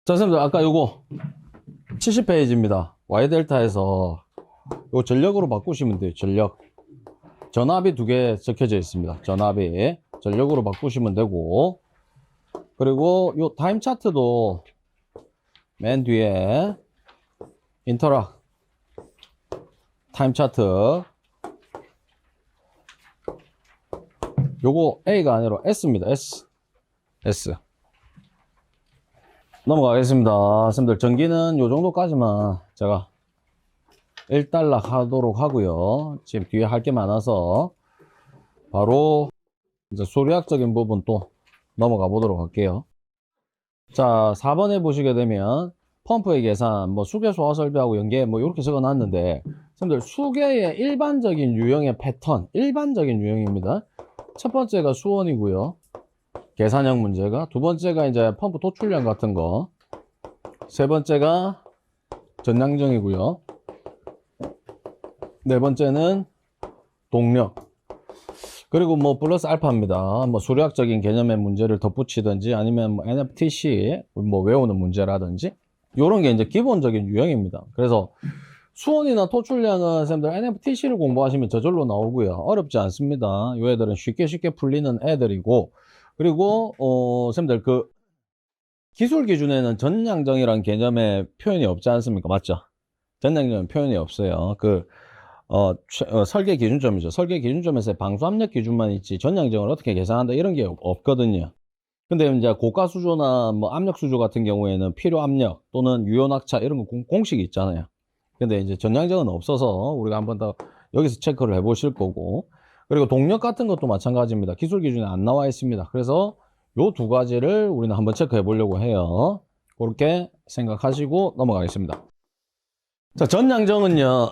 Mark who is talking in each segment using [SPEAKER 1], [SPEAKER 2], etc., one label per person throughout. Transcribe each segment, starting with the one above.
[SPEAKER 1] 자, 선생님들, 아까 요거 70페이지입니다. Y델타에서 요 전력으로 바꾸시면 돼요. 전력. 전압이 두 개 적혀져 있습니다. 전압이. 전력으로 바꾸시면 되고. 그리고 요 타임 차트도 맨 뒤에 인터락 타임 차트. 요거 A가 아니라 S입니다. S. 넘어가겠습니다. 선생님들, 전기는 요 정도까지만 제가 일단락 하도록 하고요. 지금 뒤에 할 게 많아서 바로 이제 수리학적인 부분 또 넘어가 보도록 할게요. 자, 4번에 보시게 되면 펌프의 계산, 뭐 수계 소화 설비하고 연계 뭐 이렇게 적어 놨는데, 선생님들, 수계의 일반적인 유형의 패턴, 일반적인 유형입니다. 첫 번째가 수원이고요. 계산형 문제가. 두 번째가 이제 펌프 토출량 같은 거. 세 번째가 전량정이고요. 네 번째는 동력. 그리고 뭐 플러스 알파입니다. 뭐 수력적인 개념의 문제를 덧붙이든지 아니면 뭐 NFTC 뭐 외우는 문제라든지 이런 게 이제 기본적인 유형입니다. 그래서 수온이나 토출량은 선생님들 NFTC를 공부하시면 저절로 나오고요. 어렵지 않습니다. 이 애들은 쉽게 풀리는 애들이고, 그리고 선생님들 그 기술 기준에는 전량정이라는 개념의 표현이 없지 않습니까? 맞죠? 전량정은 표현이 없어요. 설계 기준점이죠. 설계 기준점에서 방수압력 기준만 있지 전량정을 어떻게 계산한다 이런 게 없거든요. 근데 이제 고가 수조나 뭐 압력 수조 같은 경우에는 필요 압력 또는 유효 낙차 이런 거 공식이 있잖아요. 근데 이제 전량정은 없어서 우리가 한번 더 여기서 체크를 해 보실 거고, 그리고 동력 같은 것도 마찬가지입니다. 기술 기준에 안 나와 있습니다. 그래서 요 두 가지를 우리는 한번 체크해 보려고 해요. 그렇게 생각하시고 넘어가겠습니다. 자, 전량정은요,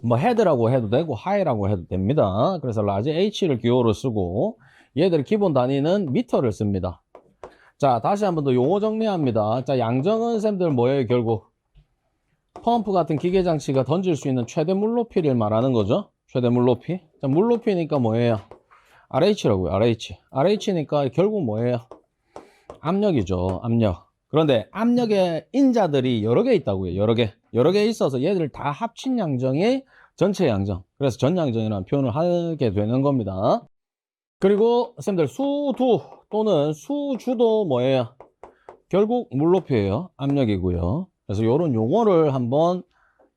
[SPEAKER 1] 뭐 헤드라고 해도 되고 하이라고 해도 됩니다. 그래서 라지 H를 기호로 쓰고 얘들 기본 단위는 미터를 씁니다. 자, 다시 한번 더 용어 정리합니다. 자, 양정은 쌤들 뭐예요? 결국 펌프 같은 기계 장치가 던질 수 있는 최대 물높이를 말하는 거죠. 최대 물높이. 자, 물높이니까 뭐예요? RH라고요. RH니까 결국 뭐예요? 압력이죠. 압력. 그런데 압력의 인자들이 여러 개 있다고요. 여러 개 있어서 얘들 다 합친 양정이 전체 양정. 그래서 전양정이라는 표현을 하게 되는 겁니다. 그리고 쌤들 수두 또는 수주도 뭐예요? 결국 물높이예요. 압력이고요. 그래서 이런 용어를 한번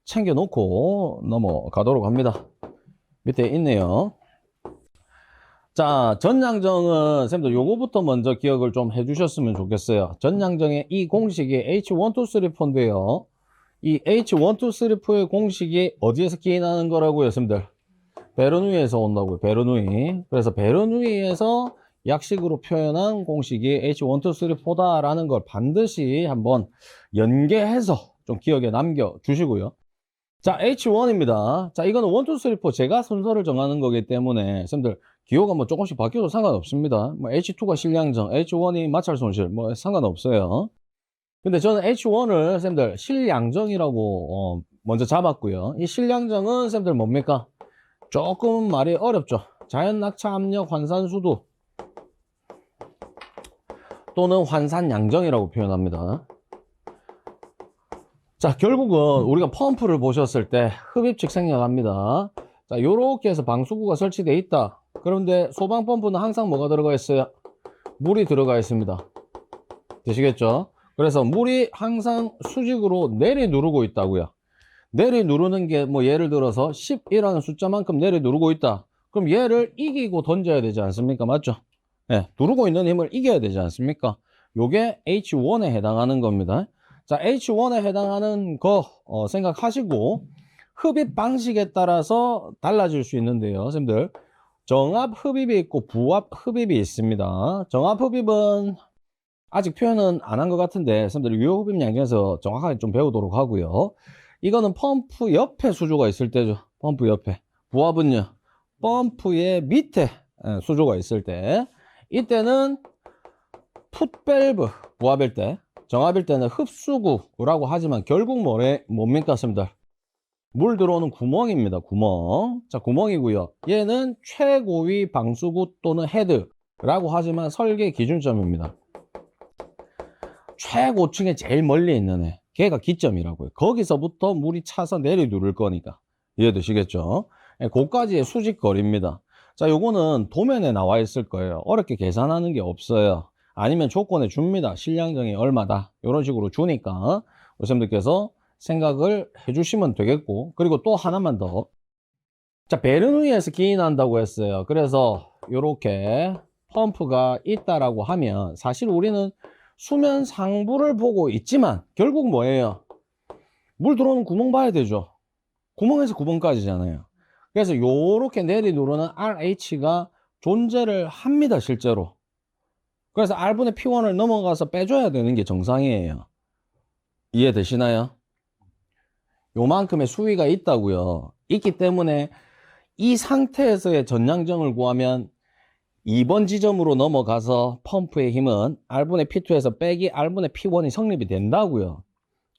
[SPEAKER 1] 챙겨 놓고 넘어가도록 합니다. 밑에 있네요. 자, 전량정은 쌤들 요거부터 먼저 기억을 좀 해주셨으면 좋겠어요. 전량정의 이 공식이 H123인데요. 이 H123의 공식이 어디에서 기인하는 거라고요, 쌤들? 베르누이에서 온다고요. 베르누이. 그래서 베르누이에서 약식으로 표현한 공식이 H123다라는 걸 반드시 한번 연계해서 좀 기억에 남겨 주시고요. 자, H1입니다. 자, 이거는 1, 2, 3, 4 제가 순서를 정하는 거기 때문에 쌤들 기호가 뭐 조금씩 바뀌어도 상관없습니다. 뭐 H2가 실량정, H1이 마찰 손실 뭐 상관없어요. 근데 저는 H1을 쌤들 실량정이라고 먼저 잡았고요. 이 실량정은 쌤들 뭡니까? 조금 말이 어렵죠. 자연 낙차 압력 환산수도 또는 환산양정이라고 표현합니다. 자, 결국은 우리가 펌프를 보셨을 때 흡입식 생략합니다. 자, 요렇게 해서 방수구가 설치되어 있다. 그런데 소방 펌프는 항상 뭐가 들어가 있어요? 물이 들어가 있습니다. 되시겠죠? 그래서 물이 항상 수직으로 내리 누르고 있다고요. 내리 누르는 게 뭐 예를 들어서 10이라는 숫자만큼 내리 누르고 있다. 그럼 얘를 이기고 던져야 되지 않습니까? 맞죠? 네, 누르고 있는 힘을 이겨야 되지 않습니까? 요게 H1에 해당하는 겁니다. 자, H1에 해당하는 거 생각하시고 흡입 방식에 따라서 달라질 수 있는데요, 선생님들. 정압 흡입이 있고 부압 흡입이 있습니다. 정압 흡입은 아직 표현은 안 한 것 같은데 선생님들 유효 흡입 양정에서 정확하게 좀 배우도록 하고요. 이거는 펌프 옆에 수조가 있을 때죠. 펌프 옆에. 부압은요, 펌프의 밑에 수조가 있을 때, 이때는 풋밸브 부압일 때, 정압일 때는 흡수구라고 하지만 결국 뭡니까, 선생님들? 물 들어오는 구멍입니다. 구멍. 자, 구멍이고요. 얘는 최고위 방수구 또는 헤드라고 하지만 설계 기준점입니다. 최고층에 제일 멀리 있는 애, 걔가 기점이라고요. 거기서부터 물이 차서 내리 누를 거니까 이해되시겠죠? 그까지의 수직 거리입니다. 자, 요거는 도면에 나와 있을 거예요. 어렵게 계산하는 게 없어요. 아니면 조건에 줍니다. 실량정이 얼마다 이런 식으로 주니까 선생님들께서 생각을 해주시면 되겠고, 그리고 또 하나만 더. 자, 베르누이에서 기인한다고 했어요. 그래서 요렇게 펌프가 있다라고 하면 사실 우리는 수면 상부를 보고 있지만 결국 뭐예요? 물 들어오는 구멍 봐야 되죠. 구멍에서 구멍까지잖아요. 그래서 요렇게 내리 누르는 RH가 존재를 합니다, 실제로. 그래서 R분의 P1을 넘어가서 빼줘야 되는 게 정상이에요. 이해되시나요? 요만큼의 수위가 있다고요. 있기 때문에 이 상태에서의 전량정을 구하면 2번 지점으로 넘어가서 펌프의 힘은 R분의 P2에서 빼기 R분의 P1이 성립이 된다고요.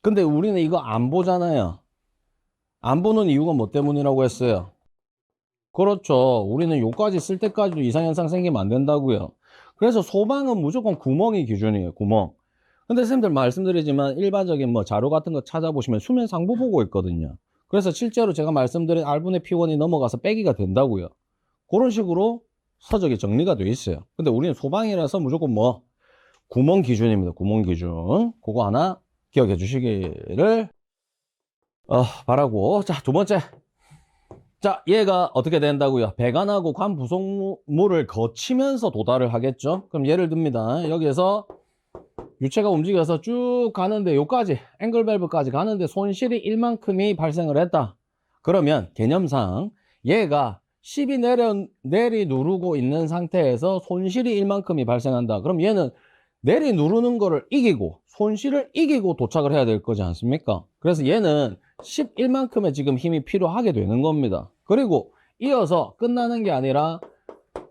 [SPEAKER 1] 근데 우리는 이거 안 보잖아요. 안 보는 이유가 뭐 때문이라고 했어요? 그렇죠. 우리는 요까지 쓸 때까지도 이상현상 생기면 안 된다고요. 그래서 소방은 무조건 구멍이 기준이에요. 구멍. 근데 선생님들 말씀드리지만 일반적인 뭐 자료 같은 거 찾아보시면 수면 상부 보고 있거든요. 그래서 실제로 제가 말씀드린 R분의 P1이 넘어가서 빼기가 된다고요. 그런 식으로 서적이 정리가 돼 있어요. 근데 우리는 소방이라서 무조건 뭐 구멍 기준입니다. 구멍 기준. 그거 하나 기억해 주시기를 바라고. 자, 두 번째. 자, 얘가 어떻게 된다고요? 배관하고 관 부속물을 거치면서 도달을 하겠죠? 그럼 예를 듭니다. 여기에서 유체가 움직여서 쭉 가는데 요까지 앵글 밸브까지 가는데 손실이 1만큼이 발생을 했다. 그러면 개념상 얘가 10이 내리 누르고 있는 상태에서 손실이 1만큼이 발생한다. 그럼 얘는 내리 누르는 거를 이기고 손실을 이기고 도착을 해야 될 거지 않습니까? 그래서 얘는 11만큼의 지금 힘이 필요하게 되는 겁니다. 그리고 이어서 끝나는 게 아니라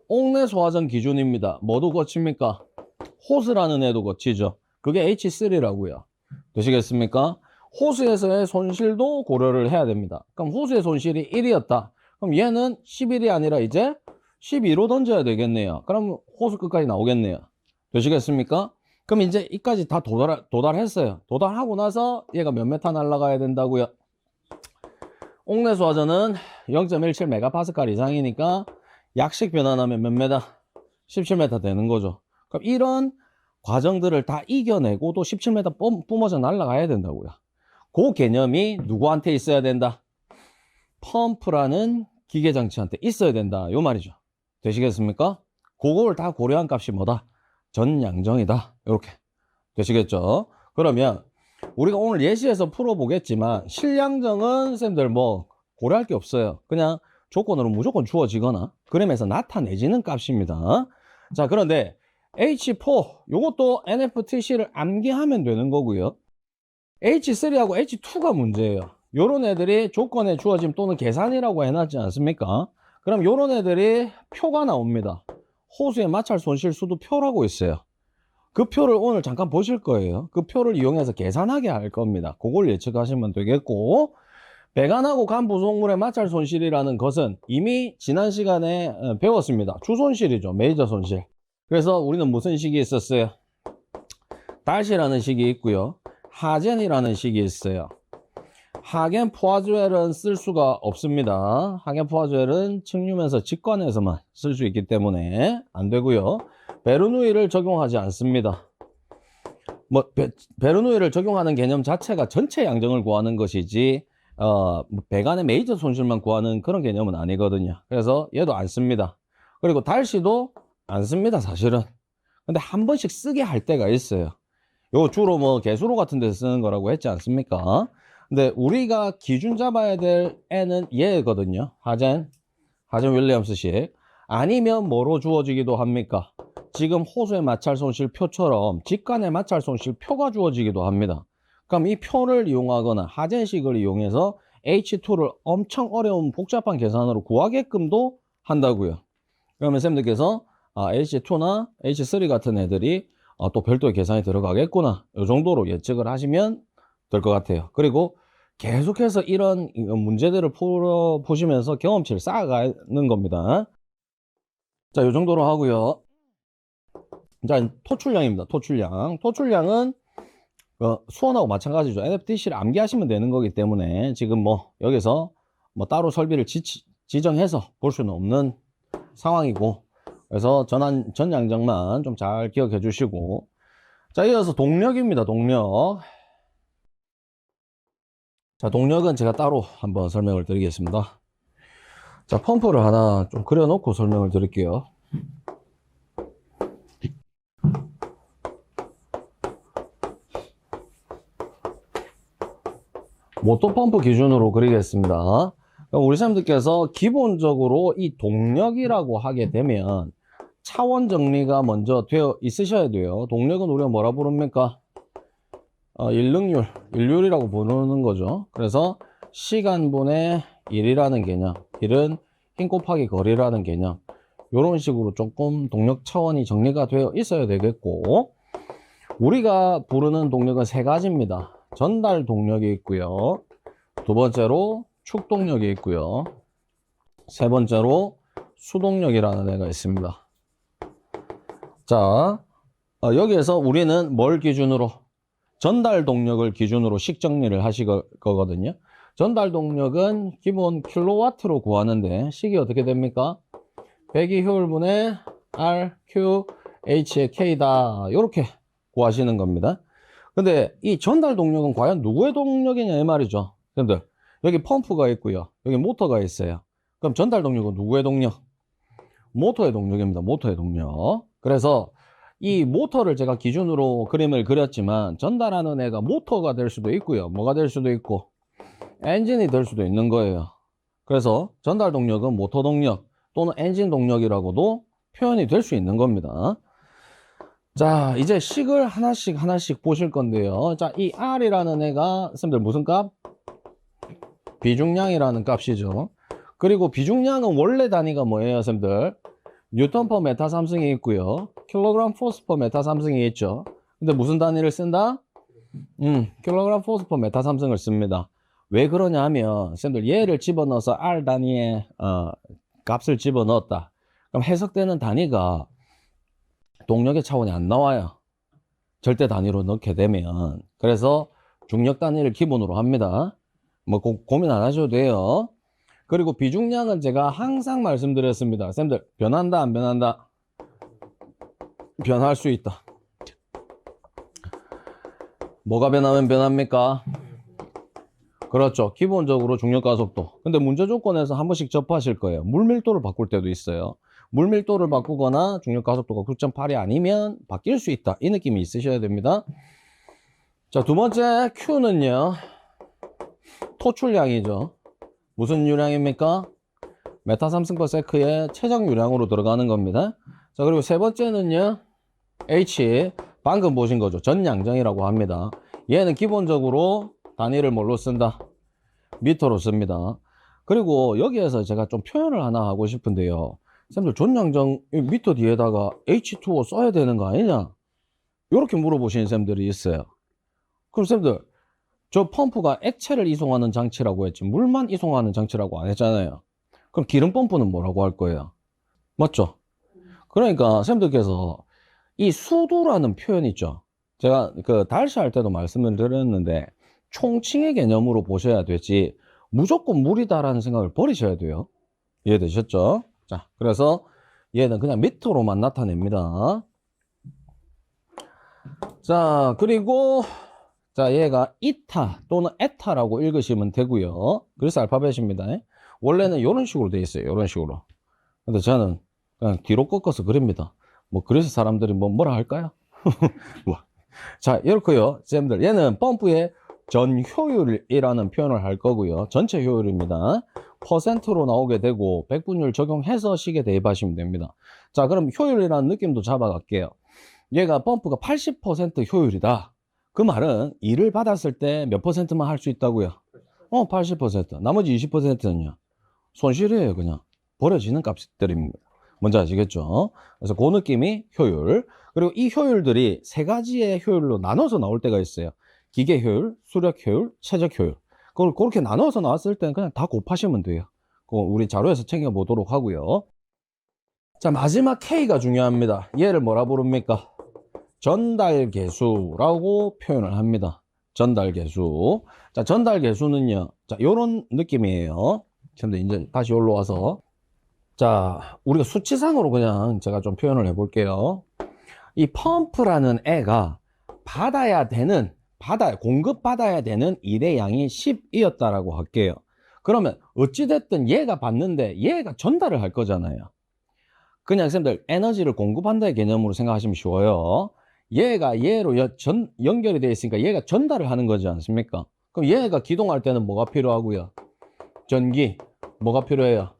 [SPEAKER 1] 옥내 소화전 기준입니다. 뭐도 거칩니까? 호스라는 애도 거치죠. 그게 H3라고요. 되시겠습니까? 호스에서의 손실도 고려를 해야 됩니다. 그럼 호스의 손실이 1이었다. 그럼 얘는 11이 아니라 이제 12로 던져야 되겠네요. 그럼 호스 끝까지 나오겠네요. 되시겠습니까? 그럼 이제 이까지 다 도달했어요. 도달하고 나서 얘가 몇 메타 날아가야 된다고요? 옥내 소화전은 0.17메가파스칼 이상이니까 약식 변환하면 몇 메타? 17m 되는 거죠. 그럼 이런 과정들을 다 이겨내고도 17m 뿜어져 날아가야 된다고요. 그 개념이 누구한테 있어야 된다? 펌프라는 기계장치한테 있어야 된다. 요 말이죠. 되시겠습니까? 그걸 다 고려한 값이 뭐다? 전양정이다. 이렇게 되시겠죠? 그러면 우리가 오늘 예시에서 풀어보겠지만 실량정은 쌤들 뭐 고려할 게 없어요. 그냥 조건으로 무조건 주어지거나 그램에서 나타내지는 값입니다. 자, 그런데 H4 요것도 NFTC를 암기하면 되는 거고요. H3하고 H2가 문제예요. 요런 애들이 조건에 주어짐 또는 계산이라고 해놨지 않습니까? 그럼 요런 애들이 표가 나옵니다. 호수의 마찰 손실수도 표라고 있어요. 그 표를 오늘 잠깐 보실 거예요. 그 표를 이용해서 계산하게 할 겁니다. 그걸 예측하시면 되겠고, 배관하고 간 부속물의 마찰 손실이라는 것은 이미 지난 시간에 배웠습니다. 주손실이죠. 메이저 손실. 그래서 우리는 무슨 식이 있었어요? 달시라는 식이 있고요. 하겐이라는 식이 있어요. 하겐 포화주엘은 쓸 수가 없습니다. 하겐 포화주엘은 측류면서 직관에서만 쓸 수 있기 때문에 안 되고요. 베르누이를 적용하지 않습니다. 베르누이를 적용하는 개념 자체가 전체 양정을 구하는 것이지 배관의 메이저 손실만 구하는 그런 개념은 아니거든요. 그래서 얘도 안 씁니다. 그리고 달시도 안 씁니다, 사실은. 근데 한 번씩 쓰게 할 때가 있어요. 요 주로 뭐 개수로 같은 데서 쓰는 거라고 했지 않습니까? 근데 우리가 기준 잡아야 될 애는 얘거든요. 하젠 윌리엄스식. 아니면 뭐로 주어지기도 합니까? 지금 호수의 마찰 손실 표처럼 직관의 마찰 손실 표가 주어지기도 합니다. 그럼 이 표를 이용하거나 하젠식을 이용해서 H2를 엄청 어려운 복잡한 계산으로 구하게끔도 한다고요. 그러면 쌤들께서 H2나 H3 같은 애들이 또 별도의 계산이 들어가겠구나, 이 정도로 예측을 하시면 될 것 같아요. 그리고 계속해서 이런 문제들을 풀어보시면서 경험치를 쌓아가는 겁니다. 자, 이 정도로 하고요. 자, 토출량입니다. 토출량은 수원하고 마찬가지죠. NFDC를 암기하시면 되는 거기 때문에 지금 뭐 여기서 뭐 따로 설비를 지정해서 볼 수는 없는 상황이고, 그래서 전양정만 좀 잘 기억해 주시고. 자, 이어서 동력입니다. 동력. 자, 동력은 제가 따로 한번 설명을 드리겠습니다. 자, 펌프를 하나 좀 그려놓고 설명을 드릴게요. 모터펌프 기준으로 그리겠습니다. 우리 선생님들께서 기본적으로 이 동력이라고 하게 되면 차원 정리가 먼저 되어 있으셔야 돼요. 동력은 우리가 뭐라 부릅니까? 일률이라고 부르는 거죠. 그래서 시간분의 1이라는 개념, 1은 힘 곱하기 거리라는 개념, 이런 식으로 조금 동력 차원이 정리가 되어 있어야 되겠고, 우리가 부르는 동력은 세 가지입니다. 전달 동력이 있고요, 두 번째로 축동력이 있고요, 세 번째로 수동력이라는 애가 있습니다. 자, 여기에서 우리는 뭘 기준으로? 전달 동력을 기준으로 식 정리를 하실 거거든요. 전달 동력은 기본 킬로와트로 구하는데 식이 어떻게 됩니까? 배기 효율분의 R, Q, H의 K다. 이렇게 구하시는 겁니다. 근데 이 전달 동력은 과연 누구의 동력이냐 이 말이죠. 여러분들, 여기 펌프가 있고요, 여기 모터가 있어요. 그럼 전달 동력은 누구의 동력? 모터의 동력입니다. 모터의 동력. 그래서 이 모터를 제가 기준으로 그림을 그렸지만 전달하는 애가 모터가 될 수도 있고요, 뭐가 될 수도 있고 엔진이 될 수도 있는 거예요. 그래서 전달 동력은 모터 동력 또는 엔진 동력이라고도 표현이 될 수 있는 겁니다. 자, 이제 식을 하나씩 보실 건데요. 자, 이 R이라는 애가 선생님들 무슨 값? 비중량이라는 값이죠. 그리고 비중량은 원래 단위가 뭐예요, 선생님들? 뉴턴 퍼 메타 삼승이 있고요, 킬로그램 포스 퍼 메타 삼승이 있죠. 근데 무슨 단위를 쓴다? 킬로그램 포스 퍼 메타 삼승을 씁니다. 왜 그러냐 하면 선생님들 얘를 집어넣어서 R 단위의 값을 집어넣었다. 그럼 해석되는 단위가 동력의 차원이 안 나와요, 절대 단위로 넣게 되면. 그래서 중력 단위를 기본으로 합니다. 뭐 고민 안 하셔도 돼요. 그리고 비중량은 제가 항상 말씀드렸습니다. 쌤들, 변한다 안 변한다? 변할 수 있다. 뭐가 변하면 변합니까? 그렇죠, 기본적으로 중력 가속도. 근데 문제 조건에서 한 번씩 접하실 거예요. 물밀도를 바꿀 때도 있어요. 물밀도를 바꾸거나 중력 가속도가 9.8이 아니면 바뀔 수 있다, 이 느낌이 있으셔야 됩니다. 자, 두 번째 Q는요, 토출량이죠. 무슨 유량입니까? 메타 삼승퍼세크의 최적 유량으로 들어가는 겁니다. 자, 그리고 세 번째는요, H, 방금 보신 거죠. 전양정이라고 합니다. 얘는 기본적으로 단위를 뭘로 쓴다? 미터로 씁니다. 그리고 여기에서 제가 좀 표현을 하나 하고 싶은데요. 쌤들, 전양정 미터 뒤에다가 H2O 써야 되는 거 아니냐? 이렇게 물어보시는 쌤들이 있어요. 그럼 쌤들, 저 펌프가 액체를 이송하는 장치라고 했지 물만 이송하는 장치라고 안 했잖아요. 그럼 기름 펌프는 뭐라고 할 거예요? 맞죠? 그러니까 쌤들께서 이 수도라는 표현 있죠. 제가 그 달시 할 때도 말씀을 드렸는데 총칭의 개념으로 보셔야 되지 무조건 물이다라는 생각을 버리셔야 돼요. 이해되셨죠? 자, 그래서 얘는 그냥 미터로만 나타냅니다. 자, 그리고 자, 얘가 이타 또는 에타라고 읽으시면 되고요. 그래서 알파벳입니다. 원래는 이런 식으로 되어 있어요. 이런 식으로. 근데 저는 그냥 뒤로 꺾어서 그립니다. 뭐 그래서 사람들이 뭐라 할까요? 자, 이렇고요. 쌤들, 얘는 펌프의 전 효율이라는 표현을 할 거고요. 전체 효율입니다. 퍼센트로 나오게 되고 백분율 적용해서 식에 대입하시면 됩니다. 자, 그럼 효율이라는 느낌도 잡아갈게요. 얘가 펌프가 80% 효율이다. 그 말은 일을 받았을 때 몇 퍼센트만 할 수 있다고요? 80%. 나머지 20%는요? 손실이에요. 그냥 버려지는 값들입니다. 뭔지 아시겠죠? 그래서 그 느낌이 효율. 그리고 이 효율들이 세 가지의 효율로 나눠서 나올 때가 있어요. 기계 효율, 수력 효율, 최적 효율. 그걸 그렇게 나눠서 나왔을 때는 그냥 다 곱하시면 돼요. 그거 우리 자료에서 챙겨보도록 하고요. 자, 마지막 K가 중요합니다. 얘를 뭐라 부릅니까? 전달계수라고 표현을 합니다. 전달계수. 자, 전달계수는요. 자, 요런 느낌이에요. 근데 이제 다시 올라와서. 자, 우리가 수치상으로 그냥 제가 좀 표현을 해볼게요. 이 펌프라는 애가 공급받아야 되는 일의 양이 10이었다라고 할게요. 그러면 어찌됐든 얘가 받는데 얘가 전달을 할 거잖아요. 그냥 선생님들 에너지를 공급한다의 개념으로 생각하시면 쉬워요. 얘가 얘로 연결이 되어 있으니까 얘가 전달을 하는 거지 않습니까? 그럼 얘가 기동할 때는 뭐가 필요하고요? 전기. 뭐가 필요해요?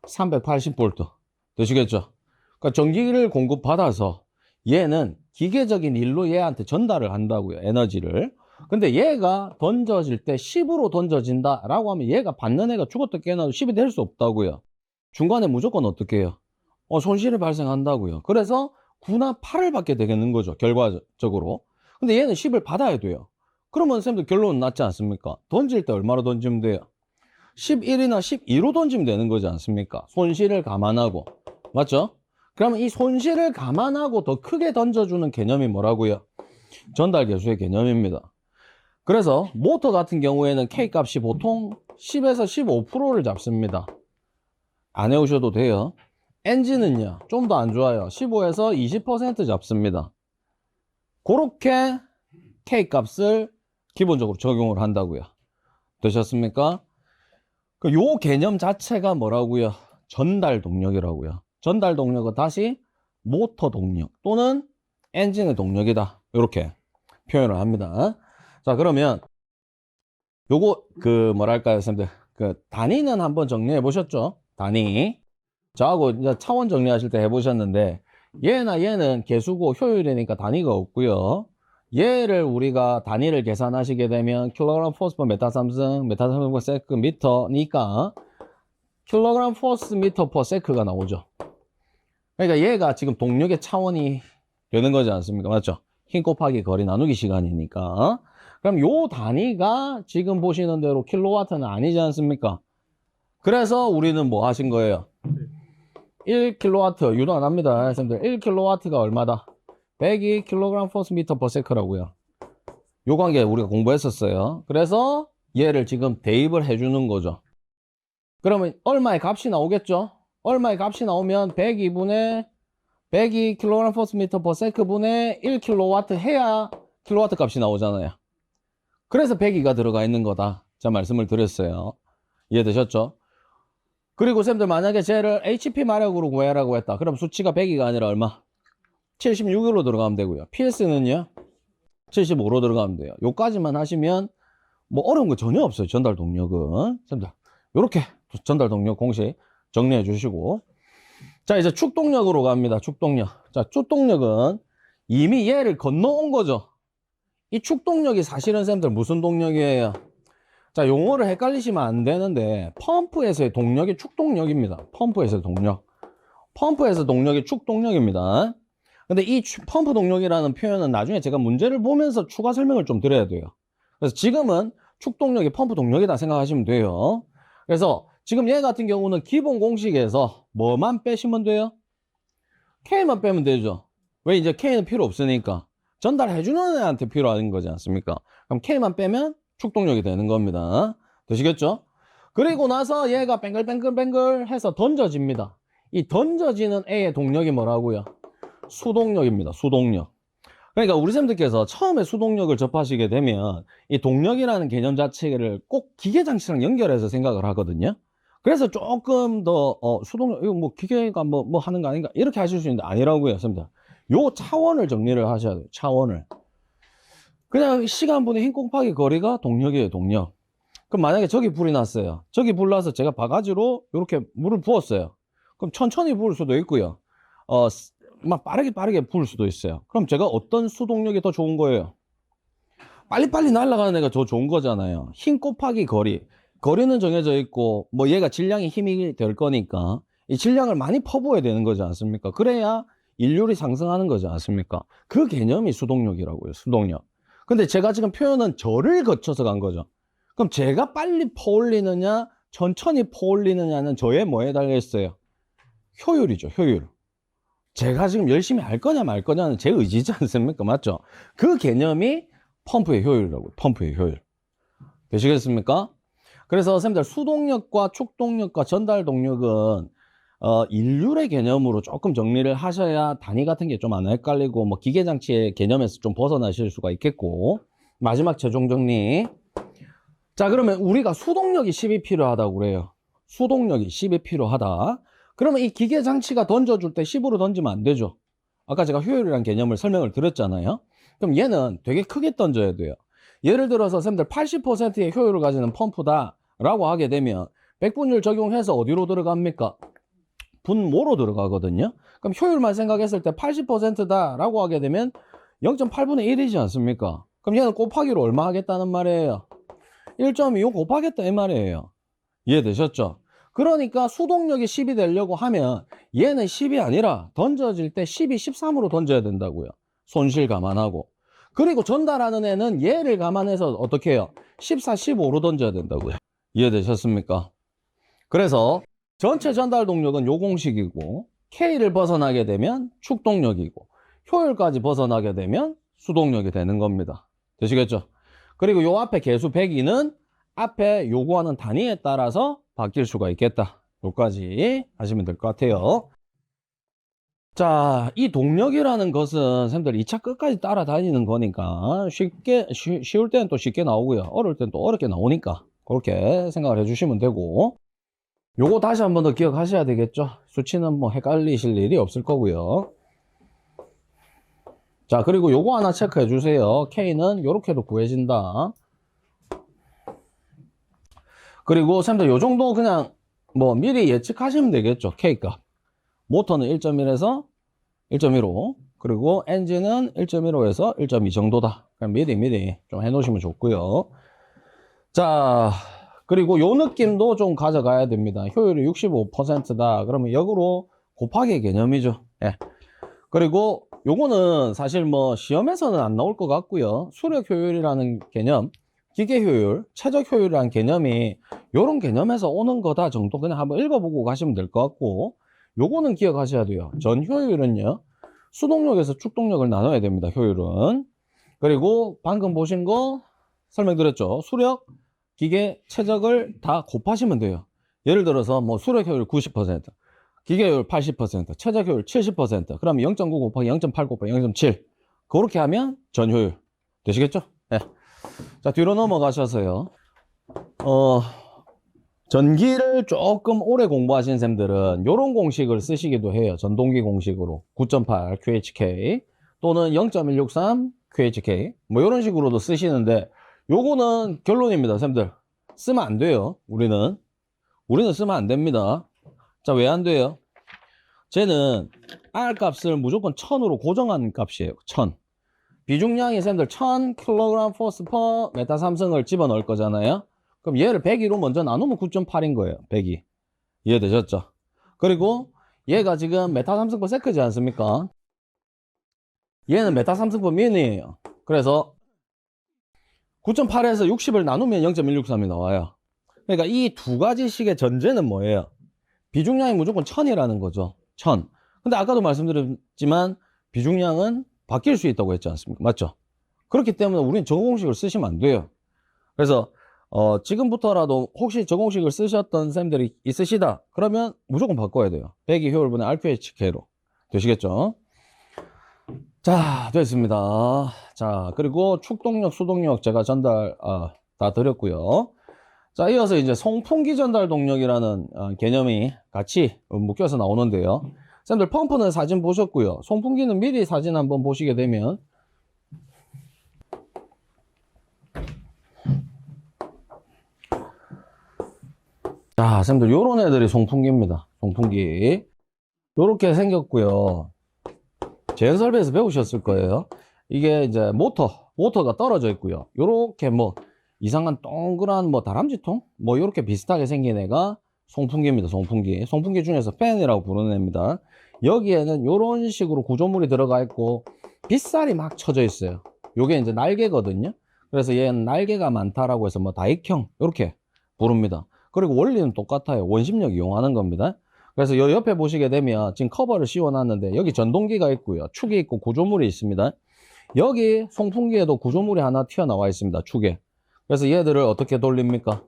[SPEAKER 1] 380V. 되시겠죠? 그러니까 전기를 공급받아서 얘는 기계적인 일로 얘한테 전달을 한다고요. 에너지를. 근데 얘가 던져질 때 10으로 던져진다 라고 하면 얘가 받는 애가 죽었다 깨어나도 10이 될 수 없다고요. 중간에 무조건 어떻게 해요? 손실이 발생한다고요. 그래서 9나 8을 받게 되겠는 거죠. 결과적으로. 근데 얘는 10을 받아야 돼요. 그러면 선생님들 결론은 났지 않습니까? 던질 때 얼마로 던지면 돼요? 11이나 12로 던지면 되는 거지 않습니까? 손실을 감안하고. 맞죠? 그러면 이 손실을 감안하고 더 크게 던져주는 개념이 뭐라고요? 전달계수의 개념입니다. 그래서 모터 같은 경우에는 K값이 보통 10에서 15%를 잡습니다. 안 해오셔도 돼요. 엔진은요, 좀 더 안 좋아요. 15에서 20% 잡습니다. 그렇게 K값을 기본적으로 적용을 한다고요. 되셨습니까? 요 개념 자체가 뭐라고요? 전달 동력이라고요. 전달 동력은 다시 모터 동력 또는 엔진의 동력이다. 이렇게 표현을 합니다. 자, 그러면 요거 뭐랄까요, 선생님들. 단위는 한번 정리해 보셨죠? 단위. 저하고 이제 차원 정리하실 때 해보셨는데 얘나 얘는 개수고 효율이니까 단위가 없고요. 얘를 우리가 단위를 계산하시게 되면 킬로그램 포스 퍼 메타삼승, 메타삼승 퍼 세크 미터니까 킬로그램 포스 미터 퍼 세크가 나오죠. 그러니까 얘가 지금 동력의 차원이 되는 거지 않습니까? 맞죠? 힘 곱하기 거리 나누기 시간이니까. 그럼 요 단위가 지금 보시는 대로 킬로와트는 아니지 않습니까? 그래서 우리는 뭐 하신 거예요? 1kW 유도 안 합니다. 선생님들 1kW가 얼마다? 102kg 포스 미터 퍼 세크라고요. 요 관계 우리가 공부했었어요. 그래서 얘를 지금 대입을 해주는 거죠. 그러면 얼마의 값이 나오겠죠? 얼마의 값이 나오면 102분의 102kg 포스 미터 퍼 세크 분의 1kW 해야 킬로와트 값이 나오잖아요. 그래서 102가 들어가 있는 거다. 제가 말씀을 드렸어요. 이해되셨죠? 그리고 쌤들 만약에 쟤를 HP 마력으로 구해라고 했다. 그럼 수치가 102가 아니라 얼마? 76으로 들어가면 되고요. PS는요? 75로 들어가면 돼요. 요까지만 하시면 뭐 어려운 거 전혀 없어요. 전달 동력은. 쌤들 요렇게 전달 동력 공식 정리해 주시고, 자 이제 축동력으로 갑니다. 축동력. 자, 축동력은 이미 얘를 건너온 거죠. 이 축동력이 사실은 쌤들 무슨 동력이에요? 자, 용어를 헷갈리시면 안 되는데 펌프에서의 동력이 축동력입니다. 펌프에서의 동력. 펌프에서 동력이 축동력입니다. 근데 이 펌프 동력이라는 표현은 나중에 제가 문제를 보면서 추가 설명을 좀 드려야 돼요. 그래서 지금은 축동력이 펌프 동력이다 생각하시면 돼요. 그래서 지금 얘 같은 경우는 기본 공식에서 뭐만 빼시면 돼요? K만 빼면 되죠. 왜? 이제 K는 필요 없으니까. 전달해주는 애한테 필요한 거지 않습니까? 그럼 K만 빼면 축동력이 되는 겁니다. 되시겠죠? 그리고 나서 얘가 뱅글뱅글뱅글 해서 던져집니다. 이 던져지는 애의 동력이 뭐라고요? 수동력입니다. 수동력. 그러니까 우리 쌤들께서 처음에 수동력을 접하시게 되면 이 동력이라는 개념 자체를 꼭 기계장치랑 연결해서 생각을 하거든요. 그래서 조금 더 수동력 이거 뭐 기계가 뭐 하는 거 아닌가 이렇게 하실 수 있는데 아니라고요. 쌤들. 요 차원을 정리를 하셔야 돼요. 차원을. 그냥 시간분의 힘 곱하기 거리가 동력이에요. 동력. 그럼 만약에 저기 불이 났어요. 저기 불 나서 제가 바가지로 이렇게 물을 부었어요. 그럼 천천히 부을 수도 있고요. 막 빠르게 부을 수도 있어요. 그럼 제가 어떤 수동력이 더 좋은 거예요? 빨리빨리 날아가는 애가 더 좋은 거잖아요. 힘 곱하기 거리. 거리는 정해져 있고 뭐 얘가 질량이 힘이 될 거니까 이 질량을 많이 퍼부어야 되는 거지 않습니까? 그래야 인율이 상승하는 거지 않습니까? 그 개념이 수동력이라고요. 수동력. 근데 제가 지금 표현은 절을 거쳐서 간 거죠. 그럼 제가 빨리 퍼올리느냐 천천히 퍼올리느냐는 저의 뭐에 달려 있어요? 효율이죠. 효율. 제가 지금 열심히 할 거냐 말 거냐는 제 의지지 않습니까? 맞죠? 그 개념이 펌프의 효율이라고요. 펌프의 효율. 되시겠습니까? 그래서 선생님들 수동력과 축동력과 전달 동력은 인류의 개념으로 조금 정리를 하셔야 단위 같은 게 좀 안 헷갈리고 뭐 기계장치의 개념에서 좀 벗어나실 수가 있겠고. 마지막 최종 정리. 자, 그러면 우리가 수동력이 10이 필요하다고 그래요. 수동력이 10이 필요하다. 그러면 이 기계장치가 던져줄 때 10으로 던지면 안 되죠. 아까 제가 효율이라는 개념을 설명을 드렸잖아요. 그럼 얘는 되게 크게 던져야 돼요. 예를 들어서 선생님들 80%의 효율을 가지는 펌프다 라고 하게 되면 백분율 적용해서 어디로 들어갑니까? 분모로 들어가거든요. 그럼 효율만 생각했을 때 80%다 라고 하게 되면 0.8분의 1이지 않습니까? 그럼 얘는 곱하기로 얼마 하겠다는 말이에요? 1.25 곱하겠다 이 말이에요. 이해되셨죠? 그러니까 수동력이 10이 되려고 하면 얘는 10이 아니라 던져질 때 12, 13으로 던져야 된다고요. 손실 감안하고. 그리고 전달하는 애는 얘를 감안해서 어떻게 해요? 14, 15로 던져야 된다고요. 이해되셨습니까? 그래서 전체 전달 동력은 요 공식이고 K를 벗어나게 되면 축동력이고 효율까지 벗어나게 되면 수동력이 되는 겁니다. 되시겠죠? 그리고 요 앞에 개수 102는 앞에 요구하는 단위에 따라서 바뀔 수가 있겠다. 요까지 하시면 될 것 같아요. 자, 이 동력이라는 것은 선생님들 2차 끝까지 따라다니는 거니까 쉬울 때는 또 쉽게 나오고요. 어려울 때는 또 어렵게 나오니까 그렇게 생각을 해주시면 되고 요거 다시 한 번 더 기억하셔야 되겠죠. 수치는 뭐 헷갈리실 일이 없을 거고요. 자, 그리고 요거 하나 체크해 주세요. K는 요렇게도 구해진다. 그리고 선생님들 요 정도 그냥 뭐 미리 예측하시면 되겠죠. K값. 모터는 1.1에서 1.15 그리고 엔진은 1.15에서 1.2 정도다. 그럼 미리 좀 해놓으시면 좋고요. 자, 그리고 요 느낌도 좀 가져가야 됩니다. 효율이 65%다. 그러면 역으로 곱하기 개념이죠. 예. 그리고 요거는 사실 뭐 시험에서는 안 나올 것 같고요. 수력 효율이라는 개념, 기계 효율, 최적 효율이라는 개념이 요런 개념에서 오는 거다 정도 그냥 한번 읽어보고 가시면 될 것 같고 요거는 기억하셔야 돼요. 전 효율은요. 수동력에서 축동력을 나눠야 됩니다. 효율은. 그리고 방금 보신 거 설명드렸죠. 수력, 기계, 최적을 다 곱하시면 돼요. 예를 들어서 뭐 수력 효율 90%, 기계 효율 80%, 최적 효율 70%. 그러면 0.9 곱하기 0.8 곱하기 0.7. 그렇게 하면 전 효율. 되시겠죠? 네. 자, 뒤로 넘어가셔서요. 전기를 조금 오래 공부하신 쌤들은 이런 공식을 쓰시기도 해요. 전동기 공식으로 9.8 QHK 또는 0.163 QHK 뭐 이런 식으로도 쓰시는데 요거는 결론입니다. 쌤들 쓰면 안 돼요. 우리는 쓰면 안 됩니다. 자, 왜 안 돼요? 쟤는 R 값을 무조건 1000으로 고정한 값이에요. 1000. 비중량이 쌤들 1000kg force per 메타 삼성을 집어넣을 거잖아요. 그럼 얘를 102로 먼저 나누면 9.8인 거예요. 102. 이해되셨죠? 그리고 얘가 지금 메타 삼성 per 세크지 않습니까? 얘는 메타 삼성 per min이에요. 그래서 9.8에서 60을 나누면 0.163이 나와요. 그러니까 이 두 가지씩의 전제는 뭐예요? 비중량이 무조건 1000이라는 거죠. 1000. 근데 아까도 말씀드렸지만 비중량은 바뀔 수 있다고 했지 않습니까? 맞죠? 그렇기 때문에 우리는 저 공식을 쓰시면 안 돼요. 그래서 지금부터라도 혹시 저 공식을 쓰셨던 쌤들이 있으시다 그러면 무조건 바꿔야 돼요. 배기 효율분의 RQHK로 되시겠죠? 자, 됐습니다. 자, 그리고 축동력, 수동력 제가 전달 다 드렸고요. 자, 이어서 이제 송풍기 전달 동력이라는 개념이 같이 묶여서 나오는데요. 쌤들 펌프는 사진 보셨고요. 송풍기는 미리 사진 한번 보시게 되면 자, 쌤들 요런 애들이 송풍기입니다. 송풍기 요렇게 생겼고요. 제연설비에서 배우셨을 거예요. 이게 이제 모터가 떨어져 있고요. 요렇게 뭐 이상한 동그란 뭐 다람쥐통 뭐 요렇게 비슷하게 생긴 애가 송풍기입니다. 송풍기 중에서 팬이라고 부르는 애입니다. 여기에는 요런 식으로 구조물이 들어가 있고 빗살이 막 쳐져 있어요. 요게 이제 날개거든요. 그래서 얘는 날개가 많다라고 해서 뭐 다익형 요렇게 부릅니다. 그리고 원리는 똑같아요. 원심력 이용하는 겁니다. 그래서 요 옆에 보시게 되면 지금 커버를 씌워놨는데 여기 전동기가 있고요. 축이 있고 구조물이 있습니다. 여기 송풍기에도 구조물이 하나 튀어나와 있습니다. 축에. 그래서 얘들을 어떻게 돌립니까?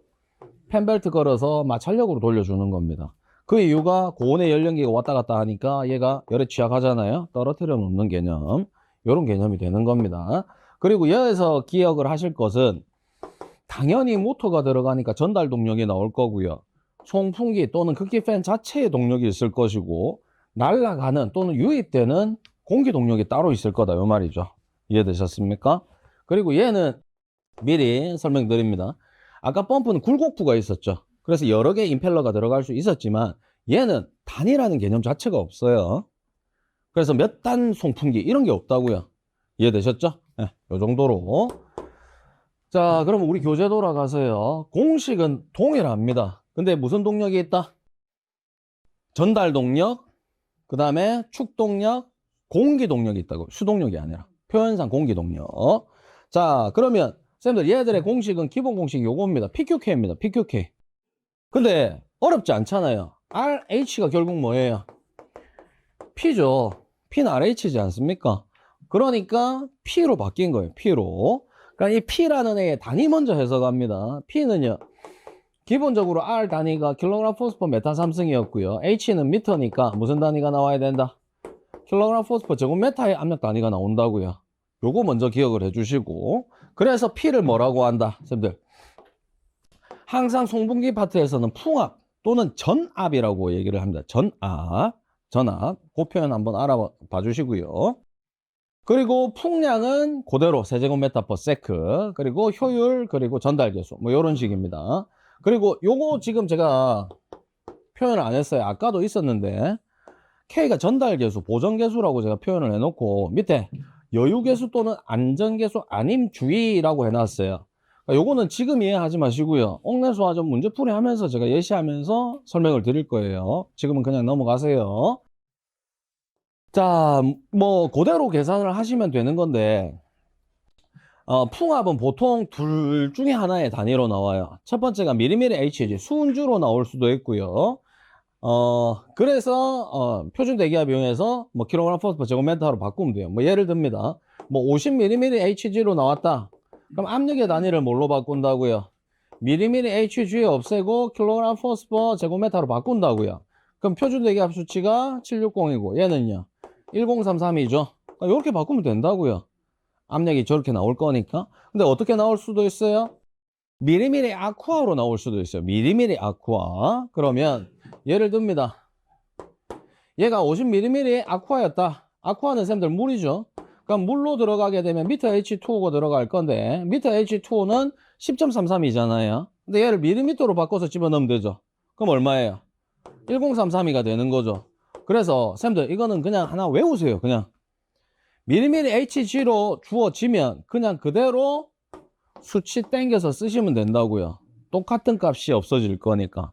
[SPEAKER 1] 펜벨트 걸어서 마찰력으로 돌려주는 겁니다. 그 이유가 고온의 연령기가 왔다 갔다 하니까 얘가 열에 취약하잖아요. 떨어뜨려 놓는 개념. 이런 개념이 되는 겁니다. 그리고 여기서 기억을 하실 것은 당연히 모터가 들어가니까 전달 동력이 나올 거고요. 송풍기 또는 극기팬 자체의 동력이 있을 것이고 날아가는 또는 유입되는 공기 동력이 따로 있을 거다 이 말이죠. 이해되셨습니까? 그리고 얘는 미리 설명드립니다. 아까 펌프는 굴곡부가 있었죠. 그래서 여러 개의 임펠러가 들어갈 수 있었지만 얘는 단이라는 개념 자체가 없어요. 그래서 몇 단 송풍기 이런 게 없다고요. 이해되셨죠? 네, 요 정도로. 자, 그럼 우리 교재 돌아가서요. 공식은 동일합니다. 근데 무슨 동력이 있다? 전달 동력, 그 다음에 축 동력, 공기 동력이 있다고. 수동력이 아니라. 표현상 공기 동력. 자, 그러면 쌤들 얘들의 공식은 기본 공식이 요겁니다. PQK입니다. PQK. 근데 어렵지 않잖아요. RH가 결국 뭐예요? P죠. P는 RH지 않습니까? 그러니까 P로 바뀐 거예요. P로. 그러니까 이 P라는 애의 단위 먼저 해석합니다. P는요. 기본적으로 R 단위가 킬로그램 포스퍼 메타 3승이었고요. H는 미터니까 무슨 단위가 나와야 된다? 킬로그램 포스퍼 제곱미터의 압력 단위가 나온다고요. 요거 먼저 기억을 해주시고 그래서 P를 뭐라고 한다? 쌤들 항상 송풍기 파트에서는 풍압 또는 전압이라고 얘기를 합니다. 전압 그 표현 한번 알아봐 주시고요. 그리고 풍량은 그대로 세제곱미터 퍼 세크 그리고 효율 그리고 전달 계수 뭐 이런 식입니다. 그리고 요거 지금 제가 표현을 안 했어요. 아까도 있었는데 K가 전달 계수 보정 계수라고 제가 표현을 해놓고 밑에 여유 계수 또는 안전 계수 아님 주의라고 해놨어요. 그러니까 요거는 지금 이해하지 마시고요. 옥내수화점 문제풀이 하면서 제가 예시하면서 설명을 드릴 거예요. 지금은 그냥 넘어가세요. 자, 뭐 그대로 계산을 하시면 되는 건데 풍압은 보통 둘 중에 하나의 단위로 나와요. 첫 번째가 미리미리 Hg 수은주로 나올 수도 있고요. 그래서 표준 대기압 이용해서 뭐 킬로그램 퍼 제곱미터로 바꾸면 돼요. 뭐 예를 듭니다. 뭐 50mm Hg로 나왔다. 그럼 압력의 단위를 뭘로 바꾼다고요? 미리미리 Hg 없애고 킬로그램 퍼 제곱미터로 바꾼다고요. 그럼 표준 대기압 수치가 760이고 얘는요 1033이죠. 그러니까 이렇게 바꾸면 된다고요. 압력이 저렇게 나올 거니까. 근데 어떻게 나올 수도 있어요? 미리미리 아쿠아로 나올 수도 있어요. 미리미리 아쿠아. 그러면 예를 듭니다. 얘가 50mm 아쿠아였다. 아쿠아는 쌤들 물이죠. 그럼 물로 들어가게 되면 미터 H2O가 들어갈 건데 미터 H2O는 10.33이잖아요. 근데 얘를 미리미터로 바꿔서 집어넣으면 되죠. 그럼 얼마예요? 1033이가 되는 거죠. 그래서 쌤들 이거는 그냥 하나 외우세요. 그냥 미리미리 HG로 주어지면 그냥 그대로 수치 땡겨서 쓰시면 된다고요. 똑같은 값이 없어질 거니까.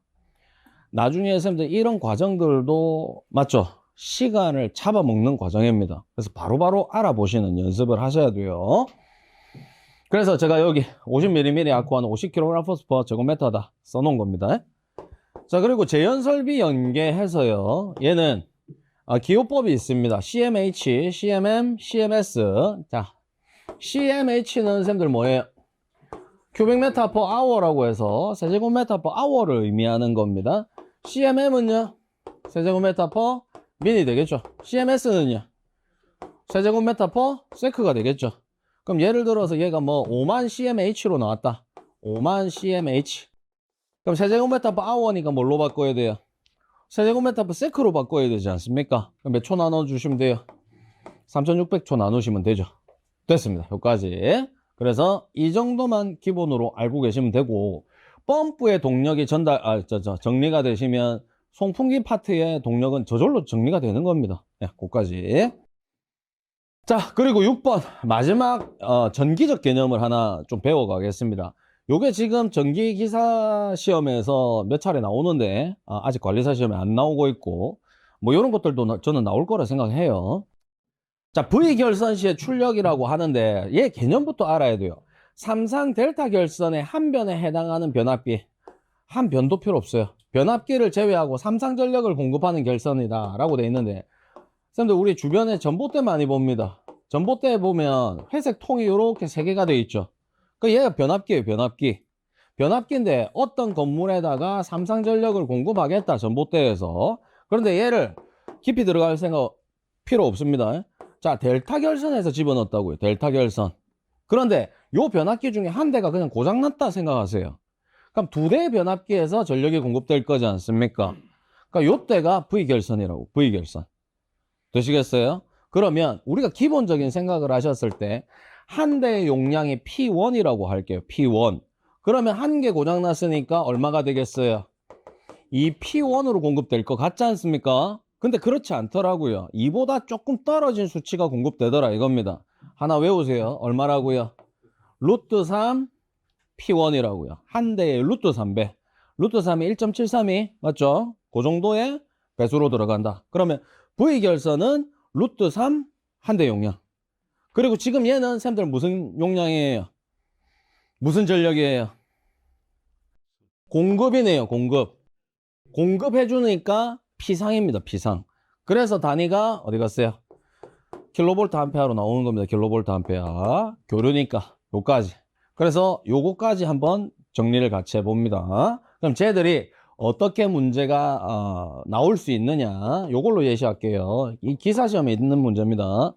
[SPEAKER 1] 나중에 쌤들 이런 과정들도 맞죠? 시간을 잡아먹는 과정입니다. 그래서 바로바로 알아보시는 연습을 하셔야 돼요. 그래서 제가 여기 50mm 아쿠아는 50kg 퍼 제곱미터다 써놓은 겁니다. 자, 그리고 재현설비 연계해서요. 얘는 기호법이 있습니다. CMH, CMM, CMS. 자, CMH는 쌤들 뭐예요? 큐빅미터 퍼 아워라고 해서 세제곱미터 퍼 아워를 의미하는 겁니다. CMM은요? 세제곱미터 퍼 민이 되겠죠. CMS는요? 세제곱미터 퍼 세크가 되겠죠. 그럼 예를 들어서 얘가 뭐 5만 CMH로 나왔다. 5만 CMH. 그럼 세제곱미터 퍼 아워니까 뭘로 바꿔야 돼요? 세제곱미터 퍼 세크로 바꿔야 되지 않습니까? 그럼 몇 초 나눠주시면 돼요? 3600초 나누시면 되죠. 됐습니다. 여기까지. 그래서 이 정도만 기본으로 알고 계시면 되고 펌프의 동력이 정리가 되시면 송풍기 파트의 동력은 저절로 정리가 되는 겁니다. 네, 그까지. 자, 그리고 6번 마지막 전기적 개념을 하나 좀 배워가겠습니다. 요게 지금 전기기사 시험에서 몇 차례 나오는데 아직 관리사 시험에 안 나오고 있고 뭐 이런 것들도 저는 나올 거라 생각해요. 자, V 결선 시의 출력이라고 하는데 얘 개념부터 알아야 돼요. 삼상 델타 결선의 한 변에 해당하는 변압비 한 변도 필요 없어요. 변압기를 제외하고 삼상전력을 공급하는 결선이다 라고 돼 있는데, 선생님들 우리 주변에 전봇대 많이 봅니다. 전봇대에 보면 회색 통이 이렇게 3개가 돼 있죠. 그 얘가 변압기예요. 변압기인데 어떤 건물에다가 삼상전력을 공급하겠다, 전봇대에서. 그런데 얘를 깊이 들어갈 생각 필요 없습니다. 자, 델타 결선에서 집어넣었다고요. 델타 결선. 그런데 요 변압기 중에 한 대가 그냥 고장났다 생각하세요. 그럼 2대의 변압기에서 전력이 공급될 거지 않습니까? 그러니까 요 때가 V결선이라고. V결선. 되시겠어요? 그러면 우리가 기본적인 생각을 하셨을 때 한 대의 용량이 P1이라고 할게요. P1. 그러면 한 개 고장났으니까 얼마가 되겠어요? 이 P1으로 공급될 것 같지 않습니까? 근데 그렇지 않더라고요. 이보다 조금 떨어진 수치가 공급되더라 이겁니다. 하나 외우세요. 얼마라고요? 루트 3 P1이라고요. 한 대의 루트 3배. 루트 3이 1.732 맞죠? 그 정도의 배수로 들어간다. 그러면 V결선은 루트 3 한 대 용량. 그리고 지금 얘는 쌤들 무슨 용량이에요? 무슨 전력이에요? 공급이네요. 공급해주니까 P상입니다. P상. 그래서 단위가 어디 갔어요? 킬로볼트 암페어로 나오는 겁니다. 킬로볼트 암페어. 교류니까 요까지. 그래서 요거까지 한번 정리를 같이 해봅니다. 그럼 쟤들이 어떻게 문제가 나올 수 있느냐, 요걸로 예시할게요. 이 기사시험에 있는 문제입니다.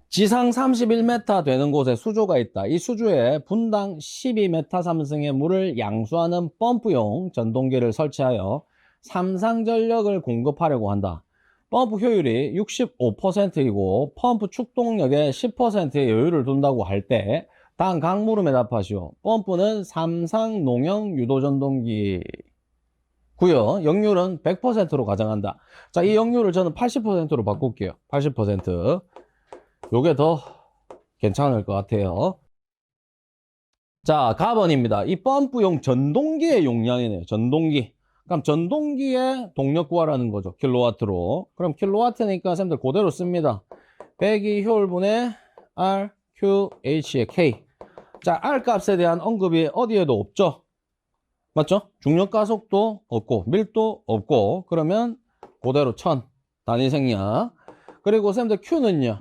[SPEAKER 1] 지상 31m 되는 곳에 수조가 있다. 이 수조에 분당 12m 삼승의 물을 양수하는 펌프용 전동기를 설치하여 삼상전력을 공급하려고 한다. 펌프 효율이 65%이고 펌프 축동력에 10%의 여유를 둔다고 할 때 다음 각 물음에 답하시오. 펌프는 삼상 농형 유도전동기 고요. 역률은 100%로 가정한다. 자, 이 역률을 저는 80%로 바꿀게요. 80%. 요게 더 괜찮을 것 같아요. 자, 가번입니다. 이 펌프용 전동기의 용량이네요. 전동기. 그럼 전동기의 동력 구하라는 거죠. 킬로와트로. 그럼 킬로와트니까 쌤들 그대로 씁니다. 배기 효율분의 R, Q, H의 K. 자, R 값에 대한 언급이 어디에도 없죠. 맞죠? 중력 가속도 없고 밀도 없고 그러면 그대로 1000 단위 생략. 그리고 쌤들 Q는요.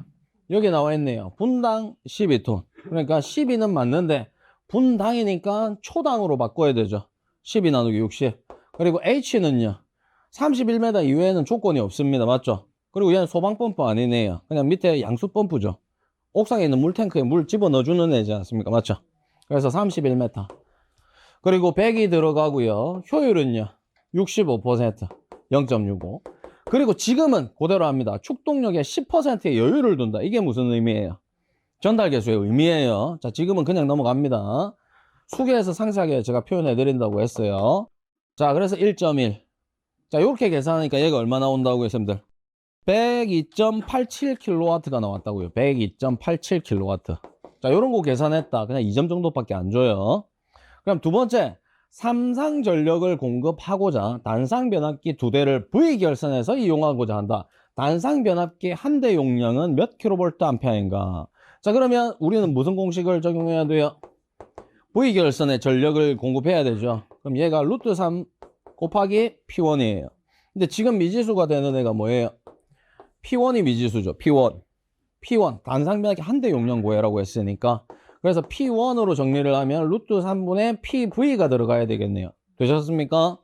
[SPEAKER 1] 여기 나와 있네요. 분당 12톤. 그러니까 12는 맞는데 분당이니까 초당으로 바꿔야 되죠. 12 나누기 60. 그리고 H는요. 31m 이외에는 조건이 없습니다. 맞죠? 그리고 얘는 소방펌프 아니네요. 그냥 밑에 양수펌프죠. 옥상에 있는 물탱크에 물 집어넣어주는 애지 않습니까? 맞죠? 그래서 31m. 그리고 100이 들어가고요. 효율은요. 65%. 0.65. 그리고 지금은 그대로 합니다. 축동력에 10%의 여유를 둔다. 이게 무슨 의미예요? 전달계수의 의미예요. 자, 지금은 그냥 넘어갑니다. 수계에서 상세하게 제가 표현해 드린다고 했어요. 자, 그래서 1.1. 자, 이렇게 계산하니까 얘가 얼마 나온다고요, 쌤들? 102.87kW가 나왔다고요. 102.87kW. 자, 요런 거 계산했다. 그냥 2점 정도밖에 안 줘요. 그럼 두 번째, 삼상 전력을 공급하고자 단상 변압기 2대를 V결선에서 이용하고자 한다. 단상 변압기 한 대 용량은 몇 킬로볼트 암페어인가? 자, 그러면 우리는 무슨 공식을 적용해야 돼요? V결선에 전력을 공급해야 되죠. 그럼 얘가 루트 3 곱하기 P1이에요. 근데 지금 미지수가 되는 애가 뭐예요? P1이 미지수죠. P1 단상 변압기 한 대 용량 구해라고 했으니까 그래서 P1으로 정리를 하면 루트 3분의 PV가 들어가야 되겠네요. 되셨습니까?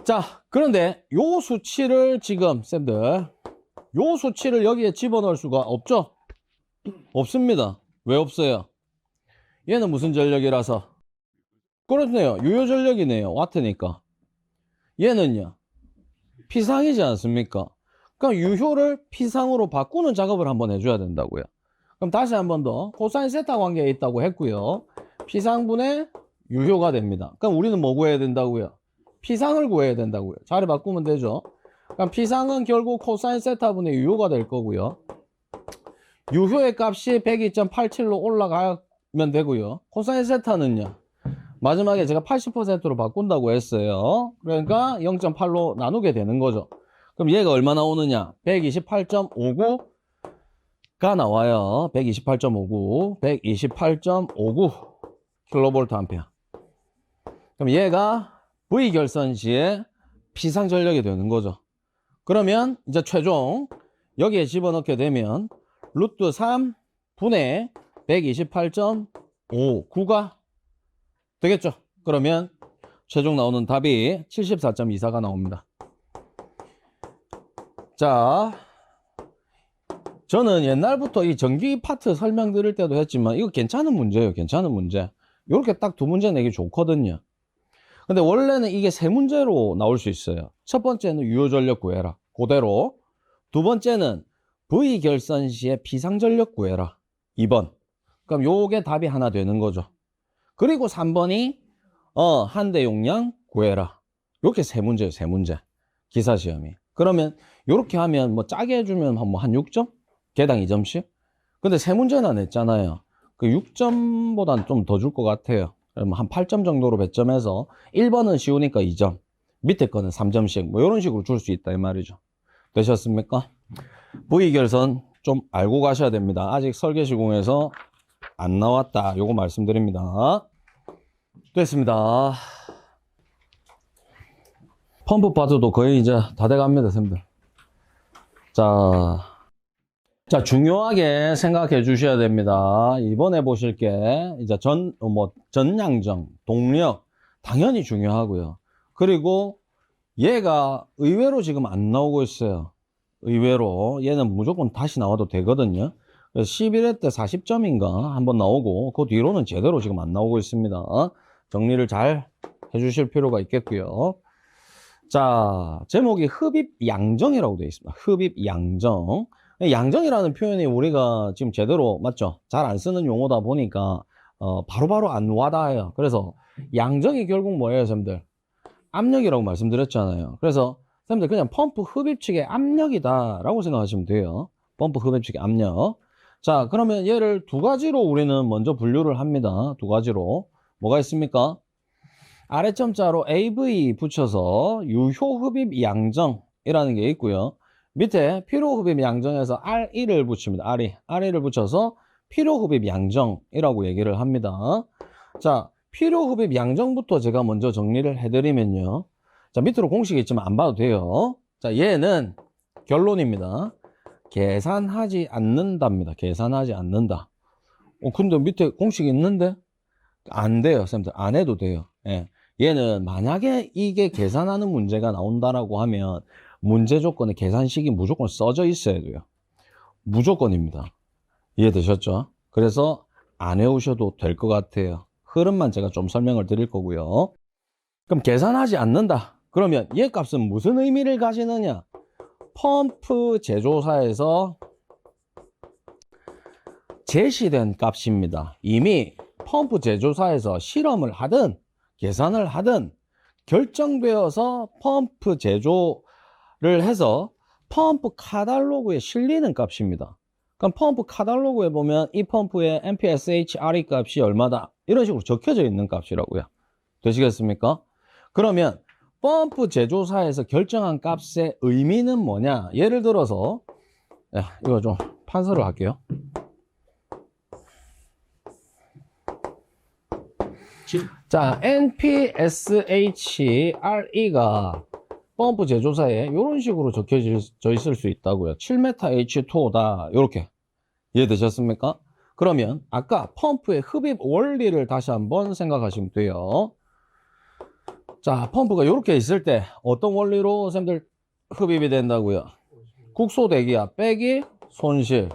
[SPEAKER 1] 자, 그런데 요 수치를 지금 쌤들 요 수치를 여기에 집어넣을 수가 없죠? 없습니다. 왜 없어요? 얘는 무슨 전력이라서? 그렇네요. 유효 전력이네요. 와트니까. 얘는요. P상이지 않습니까? 그러니까 유효를 P상으로 바꾸는 작업을 한번 해줘야 된다고요. 그럼 다시 한 번 더 코사인 세타 관계에 있다고 했고요. P상분의 유효가 됩니다. 그럼 우리는 뭐 구해야 된다고요? P상을 구해야 된다고요. 자리 바꾸면 되죠. 그럼 P상은 결국 코사인 세타분의 유효가 될 거고요. 유효의 값이 102.87로 올라가면 되고요. 코사인 세타는요. 마지막에 제가 80%로 바꾼다고 했어요. 그러니까 0.8로 나누게 되는 거죠. 그럼 얘가 얼마 나오느냐? 128.59가 나와요. 128.59 킬로볼트 암페어. 그럼 얘가 V결선 시에 피상전력이 되는 거죠. 그러면 이제 최종 여기에 집어넣게 되면 루트 3 분의 128.59가 되겠죠. 그러면 최종 나오는 답이 74.24가 나옵니다. 자, 저는 옛날부터 이 전기 파트 설명드릴 때도 했지만 이거 괜찮은 문제예요. 괜찮은 문제. 이렇게 딱 두 문제 내기 좋거든요. 근데 원래는 이게 세 문제로 나올 수 있어요. 첫 번째는 유효전력 구해라. 그대로. 두 번째는 V결선 시에 피상전력 구해라. 2번. 그럼 요게 답이 하나 되는 거죠. 그리고 3번이 한대 용량 구해라. 이렇게 세 문제예요. 세 문제. 기사시험이. 그러면 이렇게 하면 뭐 짜게 해주면 한 6점? 개당 2점씩? 근데 세 문제나 냈잖아요. 그 6점보다는 좀 더 줄 것 같아요. 그럼 한 8점 정도로 배점해서 1번은 쉬우니까 2점, 밑에 거는 3점씩 뭐 이런 식으로 줄 수 있다 이 말이죠. 되셨습니까? V결선 좀 알고 가셔야 됩니다. 아직 설계시공에서 안 나왔다. 요거 말씀드립니다. 됐습니다. 펌프 파트도 거의 이제 다 돼갑니다, 선생님들. 자, 중요하게 생각해 주셔야 됩니다. 이번에 보실 게, 이제 전양정, 동력, 당연히 중요하고요. 그리고 얘가 의외로 지금 안 나오고 있어요. 의외로. 얘는 무조건 다시 나와도 되거든요. 그래서 11회 때 40점인가 한번 나오고, 그 뒤로는 제대로 지금 안 나오고 있습니다. 정리를 잘 해주실 필요가 있겠고요. 자, 제목이 흡입양정이라고 되어 있습니다. 흡입양정. 양정이라는 표현이 우리가 지금 제대로 맞죠? 잘 안 쓰는 용어다 보니까 바로바로 안 와닿아요. 그래서 양정이 결국 뭐예요, 선생님들? 압력이라고 말씀드렸잖아요. 그래서 선생님들 그냥 펌프 흡입 측의 압력이다 라고 생각하시면 돼요. 펌프 흡입 측의 압력. 자, 그러면 얘를 두 가지로 우리는 먼저 분류를 합니다. 두 가지로. 뭐가 있습니까? 아래점자로 AV 붙여서 유효흡입 양정이라는 게 있고요. 밑에 필요흡입 양정에서 RE를 붙입니다. RE를 붙여서 필요흡입 양정이라고 얘기를 합니다. 자, 필요흡입 양정부터 제가 먼저 정리를 해드리면요. 자, 밑으로 공식이 있지만 안 봐도 돼요. 자, 얘는 결론입니다. 계산하지 않는답니다. 계산하지 않는다. 근데 밑에 공식이 있는데? 안 돼요, 쌤들. 안 해도 돼요. 예. 얘는 만약에 이게 계산하는 문제가 나온다라고 하면 문제 조건에 계산식이 무조건 써져 있어야 돼요. 무조건입니다. 이해되셨죠? 그래서 안 해오셔도 될 것 같아요. 흐름만 제가 좀 설명을 드릴 거고요. 그럼 계산하지 않는다. 그러면 얘 값은 무슨 의미를 가지느냐? 펌프 제조사에서 제시된 값입니다. 이미 펌프 제조사에서 실험을 하든 계산을 하든 결정되어서 펌프 제조를 해서 펌프 카탈로그에 실리는 값입니다. 그럼 펌프 카탈로그에 보면 이 펌프의 MPSH RE 값이 얼마다 이런 식으로 적혀져 있는 값이라고요. 되시겠습니까? 그러면 펌프 제조사에서 결정한 값의 의미는 뭐냐? 예를 들어서 이거 좀 판서를 할게요. 자, NPSH RE가 펌프 제조사에 이런 식으로 적혀져 있을 수 있다고요. 7mH2O다. 이렇게 이해되셨습니까? 그러면 아까 펌프의 흡입 원리를 다시 한번 생각하시면 돼요. 자, 펌프가 이렇게 있을 때 어떤 원리로 선생님들 흡입이 된다고요? 국소 대기압 빼기 손실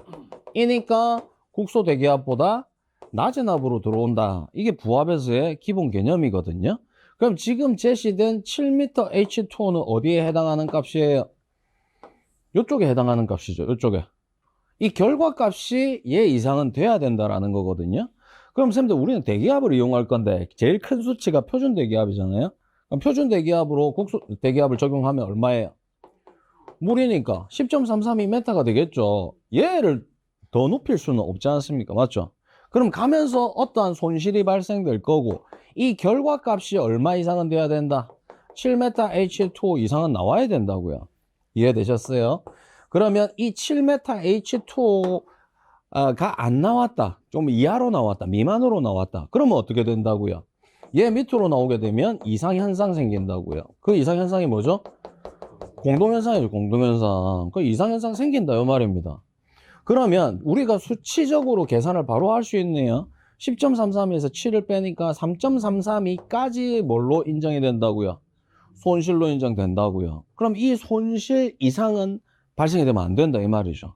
[SPEAKER 1] 이니까 국소 대기압보다 낮은 압으로 들어온다. 이게 부압에서의 기본 개념이거든요. 그럼 지금 제시된 7m H2O는 어디에 해당하는 값이에요? 이쪽에 해당하는 값이죠. 이쪽에. 이 결과값이 얘 이상은 돼야 된다라는 거거든요. 그럼 선생님들 우리는 대기압을 이용할 건데 제일 큰 수치가 표준 대기압이잖아요. 그럼 표준 대기압으로 국소 대기압을 적용하면 얼마예요? 물이니까 10.332m가 되겠죠. 얘를 더 높일 수는 없지 않습니까? 맞죠? 그럼 가면서 어떠한 손실이 발생될 거고 이 결과값이 얼마 이상은 돼야 된다? 7m H2O 이상은 나와야 된다고요. 이해되셨어요? 그러면 이 7m H2O가 안 나왔다. 좀 이하로 나왔다. 미만으로 나왔다. 그러면 어떻게 된다고요? 얘 밑으로 나오게 되면 이상현상 생긴다고요. 그 이상현상이 뭐죠? 공동현상이죠, 공동현상. 그 이상현상 생긴다, 이 말입니다. 그러면 우리가 수치적으로 계산을 바로 할 수 있네요. 10.33에서 7을 빼니까 3.332까지 뭘로 인정이 된다고요? 손실로 인정된다고요. 그럼 이 손실 이상은 발생이 되면 안 된다, 이 말이죠.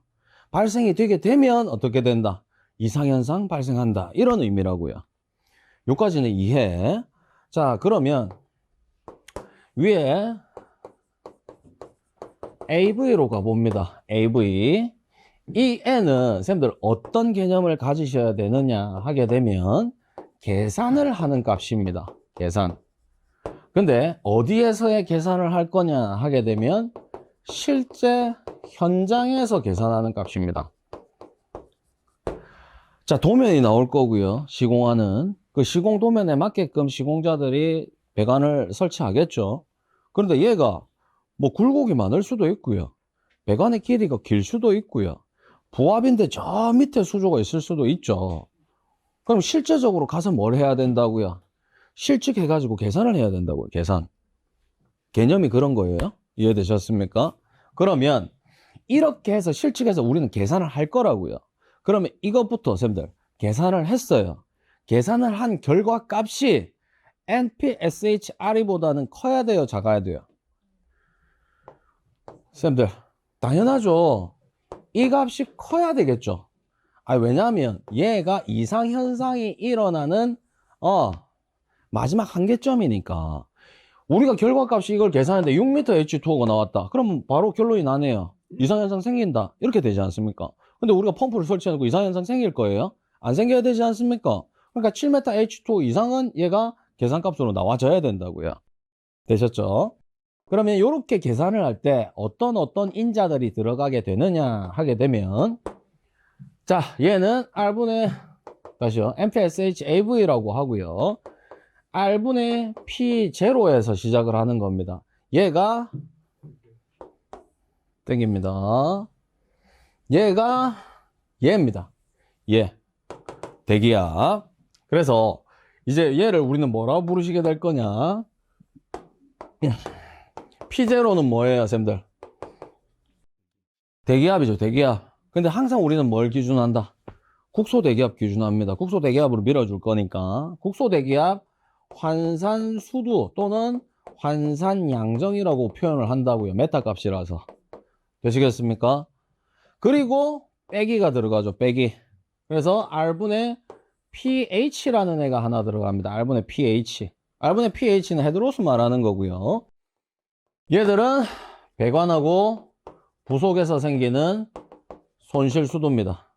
[SPEAKER 1] 발생이 되게 되면 어떻게 된다? 이상현상 발생한다, 이런 의미라고요. 여기까지는 이해. 자, 그러면 위에 AV로 가봅니다. AV. 이 N은 쌤들 어떤 개념을 가지셔야 되느냐 하게 되면 계산을 하는 값입니다. 계산. 근데 어디에서의 계산을 할 거냐 하게 되면 실제 현장에서 계산하는 값입니다. 자, 도면이 나올 거고요. 시공하는 그 시공 도면에 맞게끔 시공자들이 배관을 설치하겠죠. 그런데 얘가 뭐 굴곡이 많을 수도 있고요. 배관의 길이가 길 수도 있고요. 부합인데 저 밑에 수조가 있을 수도 있죠. 그럼 실제적으로 가서 뭘 해야 된다고요? 실측해가지고 계산을 해야 된다고요. 계산. 개념이 그런 거예요. 이해되셨습니까? 그러면 이렇게 해서 실측해서 우리는 계산을 할 거라고요. 그러면 이것부터 쌤들 계산을 했어요. 계산을 한 결과 값이 NPSHRE보다는 커야 돼요, 작아야 돼요? 쌤들 당연하죠. 이 값이 커야 되겠죠. 왜냐하면 얘가 이상현상이 일어나는 마지막 한계점이니까. 우리가 결과값이 이걸 계산했는데 6m H2O가 나왔다. 그러면 바로 결론이 나네요. 이상현상 생긴다. 이렇게 되지 않습니까? 근데 우리가 펌프를 설치해놓고 이상현상 생길 거예요? 안 생겨야 되지 않습니까? 그러니까 7m H2O 이상은 얘가 계산값으로 나와줘야 된다고요. 되셨죠? 그러면 이렇게 계산을 할 때 어떤 인자들이 들어가게 되느냐 하게 되면, 자, 얘는 R분의 다시요 MPSH AV라고 하고요. R분의 P0에서 시작을 하는 겁니다. 얘가 땡깁니다. 얘가 얘입니다. 얘 대기압. 그래서 이제 얘를 우리는 뭐라고 부르시게 될 거냐? P0는 뭐예요, 쌤들? 대기압이죠, 대기압. 근데 항상 우리는 뭘 기준한다? 국소 대기압 기준합니다. 국소 대기압으로 밀어줄 거니까. 국소 대기압 환산 수두 또는 환산 양정이라고 표현을 한다고요. 메타 값이라서. 되시겠습니까? 그리고 빼기가 들어가죠, 빼기. 그래서 R분의 pH라는 애가 하나 들어갑니다. R분의 pH. R분의 pH는 헤드로스 말하는 거고요. 얘들은 배관하고 부속에서 생기는 손실 수도입니다.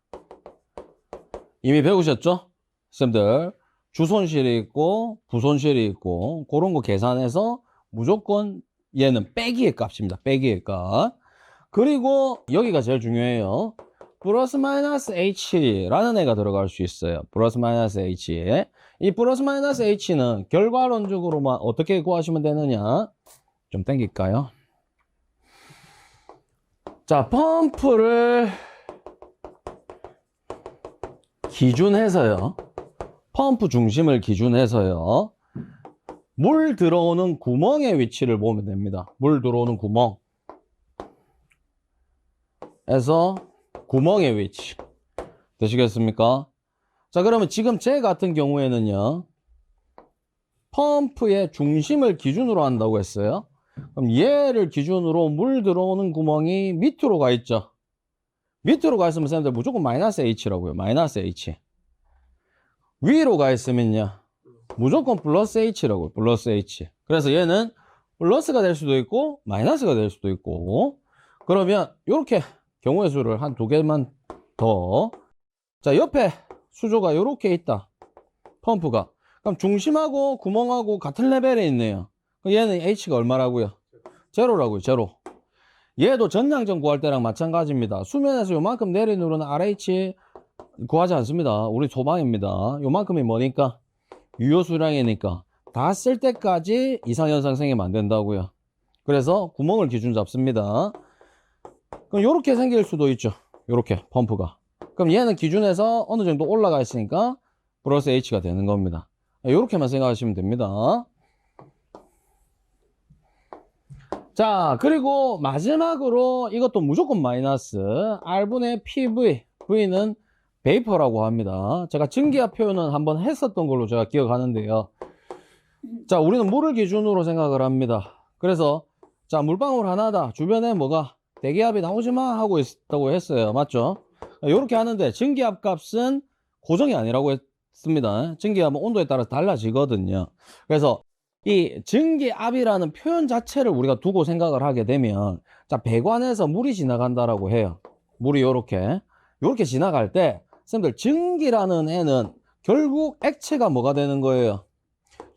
[SPEAKER 1] 이미 배우셨죠? 쌤들 주손실이 있고 부손실이 있고 그런 거 계산해서 무조건 얘는 빼기의 값입니다. 빼기의 값. 그리고 여기가 제일 중요해요. 플러스 마이너스 H라는 애가 들어갈 수 있어요. 플러스 마이너스 H. 이 플러스 마이너스 H는 결과론적으로만 어떻게 구하시면 되느냐? 좀 땡길까요? 자, 펌프를 기준해서요. 펌프 중심을 기준해서요. 물 들어오는 구멍의 위치를 보면 됩니다. 물 들어오는 구멍. 에서 구멍의 위치. 되시겠습니까? 자, 그러면 지금 제 같은 경우에는요. 펌프의 중심을 기준으로 한다고 했어요. 그럼 얘를 기준으로 물 들어오는 구멍이 밑으로 가 있죠. 밑으로 가 있으면 쌤들 무조건 마이너스 H라고요. 마이너스 H. 위로 가 있으면요. 무조건 플러스 H라고요. 플러스 H. 그래서 얘는 플러스가 될 수도 있고 마이너스가 될 수도 있고. 그러면 이렇게 경우의 수를 한 두 개만 더. 자, 옆에 수조가 이렇게 있다. 펌프가. 그럼 중심하고 구멍하고 같은 레벨에 있네요. 얘는 H가 얼마라고요? 제로라고요. 제로. 얘도 전량정 구할 때랑 마찬가지입니다. 수면에서 요만큼 내리누르는 RH 구하지 않습니다. 우리 소방입니다. 요만큼이 뭐니까? 유효 수량이니까 다 쓸 때까지 이상현상 생기면 안 된다고요. 그래서 구멍을 기준 잡습니다. 그럼 요렇게 생길 수도 있죠. 요렇게 펌프가. 그럼 얘는 기준에서 어느 정도 올라가 있으니까 플러스 H가 되는 겁니다. 이렇게만 생각하시면 됩니다. 자, 그리고 마지막으로 이것도 무조건 마이너스 R분의 PV, V는 베이퍼라고 합니다. 제가 증기압 표현은 한번 했었던 걸로 제가 기억하는데요. 자, 우리는 물을 기준으로 생각을 합니다. 그래서 자, 물방울 하나다. 주변에 뭐가 대기압이 나오지 마 하고 있다고 했어요. 맞죠? 이렇게 하는데 증기압 값은 고정이 아니라고 했습니다. 증기압은 온도에 따라서 달라지거든요. 그래서 이 증기압이라는 표현 자체를 우리가 두고 생각을 하게 되면 자, 배관에서 물이 지나간다라고 해요. 물이 요렇게 지나갈 때 선생님들 증기라는 애는 결국 액체가 뭐가 되는 거예요?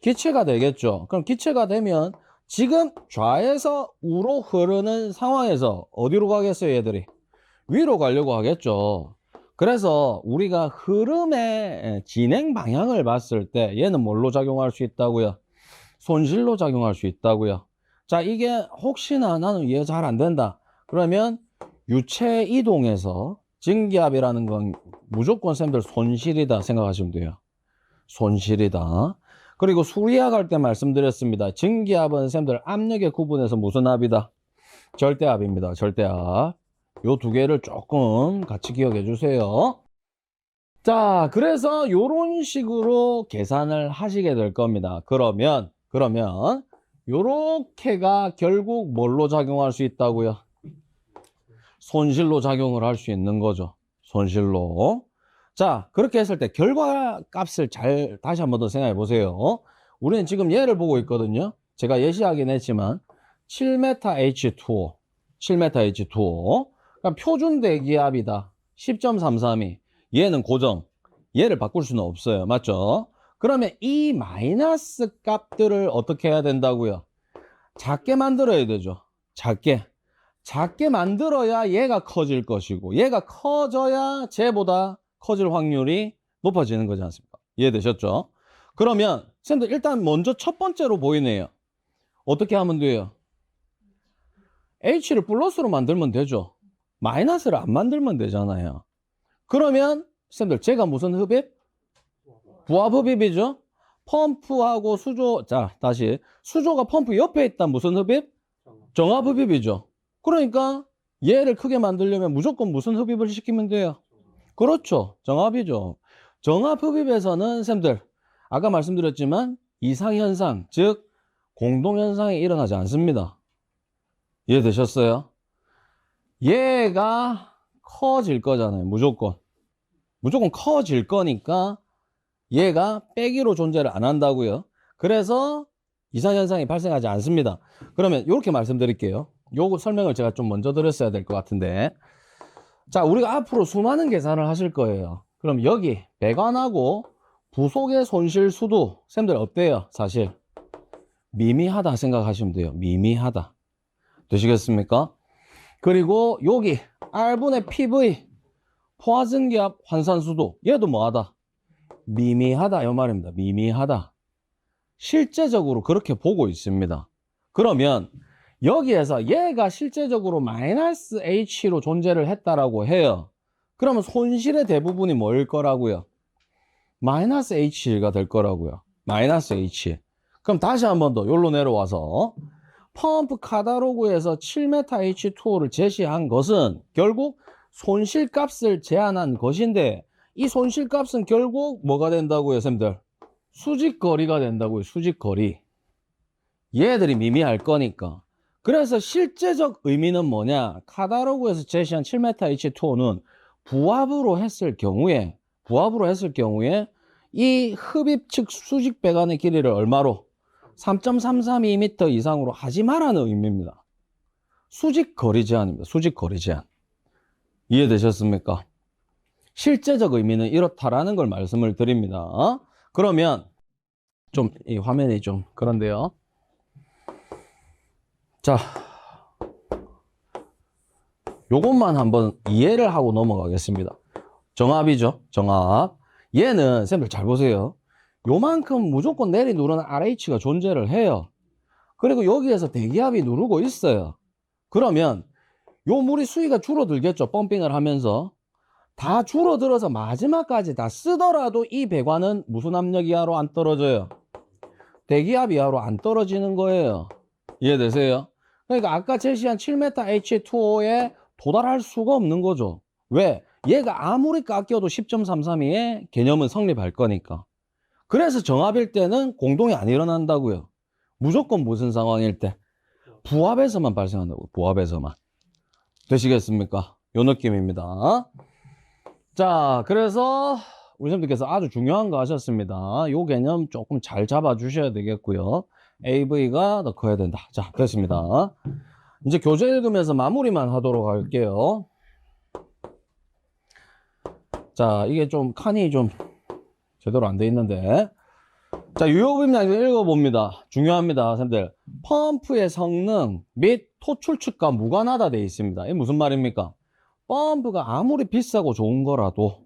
[SPEAKER 1] 기체가 되겠죠. 그럼 기체가 되면 지금 좌에서 우로 흐르는 상황에서 어디로 가겠어요, 얘들이? 위로 가려고 하겠죠. 그래서 우리가 흐름의 진행 방향을 봤을 때 얘는 뭘로 작용할 수 있다고요? 손실로 작용할 수 있다고요. 자, 이게 혹시나 나는 이해 잘 안 된다. 그러면 유체 이동에서 증기압이라는 건 무조건 쌤들 손실이다 생각하시면 돼요. 손실이다. 그리고 수리압 할 때 말씀드렸습니다. 증기압은 쌤들 압력의 구분에서 무슨 압이다? 절대압입니다. 절대압. 요 두 개를 조금 같이 기억해 주세요. 자, 그래서 요런 식으로 계산을 하시게 될 겁니다. 그러면 요렇게가 결국 뭘로 작용할 수 있다고요? 손실로 작용을 할 수 있는 거죠. 손실로. 자, 그렇게 했을 때 결과값을 잘 다시 한번 더 생각해 보세요. 우리는 지금 얘를 보고 있거든요. 제가 예시하긴 했지만 7mH2O 7mH2O 그러니까 표준 대기압이다. 10.332 얘는 고정. 얘를 바꿀 수는 없어요. 맞죠? 그러면 이 마이너스 값들을 어떻게 해야 된다고요? 작게 만들어야 되죠. 작게 만들어야 얘가 커질 것이고 얘가 커져야 쟤보다 커질 확률이 높아지는 거지 않습니까? 이해되셨죠? 그러면 선생님들 일단 먼저 첫 번째로 보이네요. 어떻게 하면 돼요? H를 플러스로 만들면 되죠. 마이너스를 안 만들면 되잖아요. 그러면 선생님들 제가 무슨 흡입? 부합흡입이죠. 펌프하고 수조, 자 다시 수조가 펌프 옆에 있다 무슨 흡입? 정합흡입이죠. 그러니까 얘를 크게 만들려면 무조건 무슨 흡입을 시키면 돼요? 그렇죠. 정합이죠. 정합흡입에서는 쌤들 아까 말씀드렸지만 이상현상 즉 공동현상이 일어나지 않습니다. 이해되셨어요? 얘가 커질 거잖아요. 무조건 커질 거니까 얘가 빼기로 존재를 안 한다고요. 그래서 이상현상이 발생하지 않습니다. 그러면 이렇게 말씀드릴게요. 요거 설명을 제가 좀 먼저 드렸어야 될 것 같은데 자, 우리가 앞으로 수많은 계산을 하실 거예요. 그럼 여기 배관하고 부속의 손실 수도 쌤들 어때요? 사실 미미하다 생각하시면 돼요. 미미하다. 되시겠습니까? 그리고 여기 R분의 PV 포화증기압 환산수도 얘도 뭐하다? 미미하다 이 말입니다. 미미하다. 실제적으로 그렇게 보고 있습니다. 그러면 여기에서 얘가 실제적으로 마이너스 H로 존재를 했다라고 해요. 그러면 손실의 대부분이 뭐일 거라고요? 마이너스 H가 될 거라고요. 마이너스 H. 그럼 다시 한 번 더 여기로 내려와서 펌프 카탈로그에서 7mH2O를 제시한 것은 결국 손실값을 제한한 것인데 이 손실값은 결국 뭐가 된다고요, 쌤들? 수직거리가 된다고요, 수직거리. 얘들이 미미할 거니까. 그래서 실제적 의미는 뭐냐? 카탈로그에서 제시한 7mH2O는 부합으로 했을 경우에 이 흡입 측 수직 배관의 길이를 얼마로? 3.332m 이상으로 하지 말라는 의미입니다. 수직거리 제한입니다. 수직거리 제한. 이해되셨습니까? 실제적 의미는 이렇다라는 걸 말씀을 드립니다. 그러면 좀 이 화면이 좀 그런데요. 자, 요것만 한번 이해를 하고 넘어가겠습니다. 정압이죠. 정압. 얘는 쌤들 잘 보세요. 요만큼 무조건 내리 누르는 RH가 존재를 해요. 그리고 여기에서 대기압이 누르고 있어요. 그러면 요 물이 수위가 줄어들겠죠. 펌핑을 하면서. 다 줄어들어서 마지막까지 다 쓰더라도 이 배관은 무슨 압력 이하로 안 떨어져요? 대기압 이하로 안 떨어지는 거예요. 이해되세요? 그러니까 아까 제시한 7m HA2O에 도달할 수가 없는 거죠. 왜? 얘가 아무리 깎여도 10.332의 개념은 성립할 거니까. 그래서 정압일 때는 공동이 안 일어난다고요. 무조건 무슨 상황일 때? 부합에서만 발생한다고. 부합에서만. 되시겠습니까? 요 느낌입니다. 자, 그래서 우리 선생님께서 아주 중요한 거 하셨습니다. 요 개념 조금 잘 잡아 주셔야 되겠고요. AV가 더 커야 된다. 자, 됐습니다. 이제 교재 읽으면서 마무리만 하도록 할게요. 자, 이게 좀 칸이 좀 제대로 안 돼 있는데. 자, 유효비입니다. 읽어봅니다. 중요합니다, 선생님들. 펌프의 성능 및 토출축과 무관하다 되어 있습니다. 이게 무슨 말입니까? 펌프가 아무리 비싸고 좋은 거라도,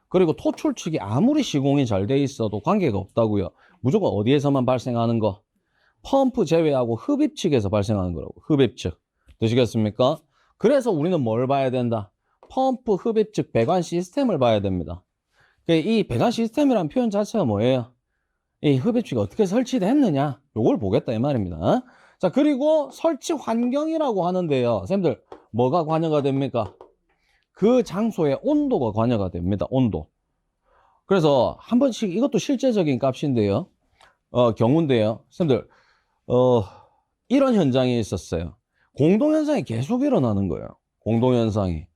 [SPEAKER 1] 그리고 토출축이 아무리 시공이 잘 돼 있어도 관계가 없다고요. 무조건 어디에서만 발생하는 거? 펌프 제외하고 흡입측에서 발생하는 거라고. 흡입측. 되시겠습니까? 그래서 우리는 뭘 봐야 된다? 펌프 흡입측 배관 시스템을 봐야 됩니다. 이 배관 시스템이라는 표현 자체가 뭐예요? 이 흡입축이 어떻게 설치됐느냐, 요걸 보겠다 이 말입니다. 자, 그리고 설치 환경이라고 하는데요, 선생님들 뭐가 관여가 됩니까? 그 장소의 온도가 관여가 됩니다. 온도. 그래서 한 번씩, 이것도 실제적인 값인데요, 경우인데요, 선생님들 이런 현장이 있었어요. 공동현상이 계속 일어나는 거예요. 공동현상이.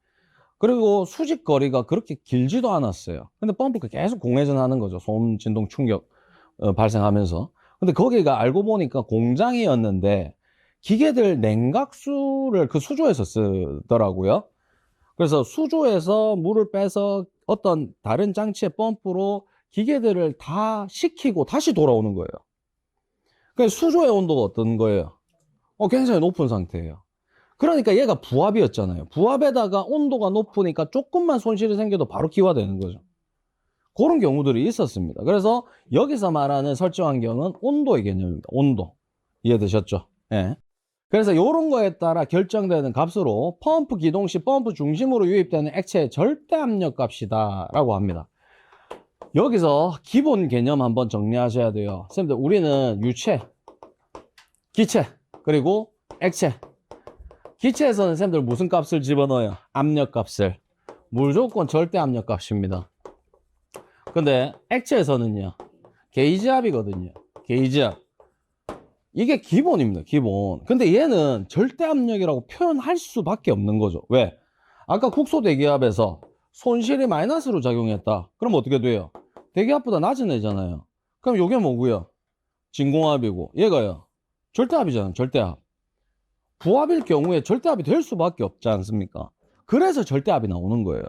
[SPEAKER 1] 그리고 수직 거리가 그렇게 길지도 않았어요. 근데 펌프가 계속 공회전 하는 거죠. 소음, 진동, 충격 발생하면서. 근데 거기가 알고 보니까 공장이었는데 기계들 냉각수를 그 수조에서 쓰더라고요. 그래서 수조에서 물을 빼서 어떤 다른 장치의 펌프로 기계들을 다 식히고 다시 돌아오는 거예요. 그러니까 수조의 온도가 어떤 거예요? 굉장히 높은 상태예요. 그러니까 얘가 부합이었잖아요. 부합에다가 온도가 높으니까 조금만 손실이 생겨도 바로 기화되는 거죠. 그런 경우들이 있었습니다. 그래서 여기서 말하는 설치 환경은 온도의 개념입니다. 온도. 이해되셨죠? 예. 그래서 이런 거에 따라 결정되는 값으로 펌프 기동 시 펌프 중심으로 유입되는 액체의 절대 압력 값이다 라고 합니다. 여기서 기본 개념 한번 정리하셔야 돼요. 선생님들, 우리는 유체, 기체, 그리고 액체. 기체에서는 선생님들 무슨 값을 집어넣어요? 압력 값을. 무조건 절대 압력 값입니다. 근데 액체에서는요, 게이지압이거든요. 게이지압. 이게 기본입니다. 기본. 근데 얘는 절대 압력이라고 표현할 수밖에 없는 거죠. 왜? 아까 국소 대기압에서 손실이 마이너스로 작용했다. 그럼 어떻게 돼요? 대기압보다 낮은 애잖아요. 그럼 이게 뭐고요? 진공압이고, 얘가요, 절대압이잖아요. 절대압. 부압일 경우에 절대압이 될 수밖에 없지 않습니까? 그래서 절대압이 나오는 거예요.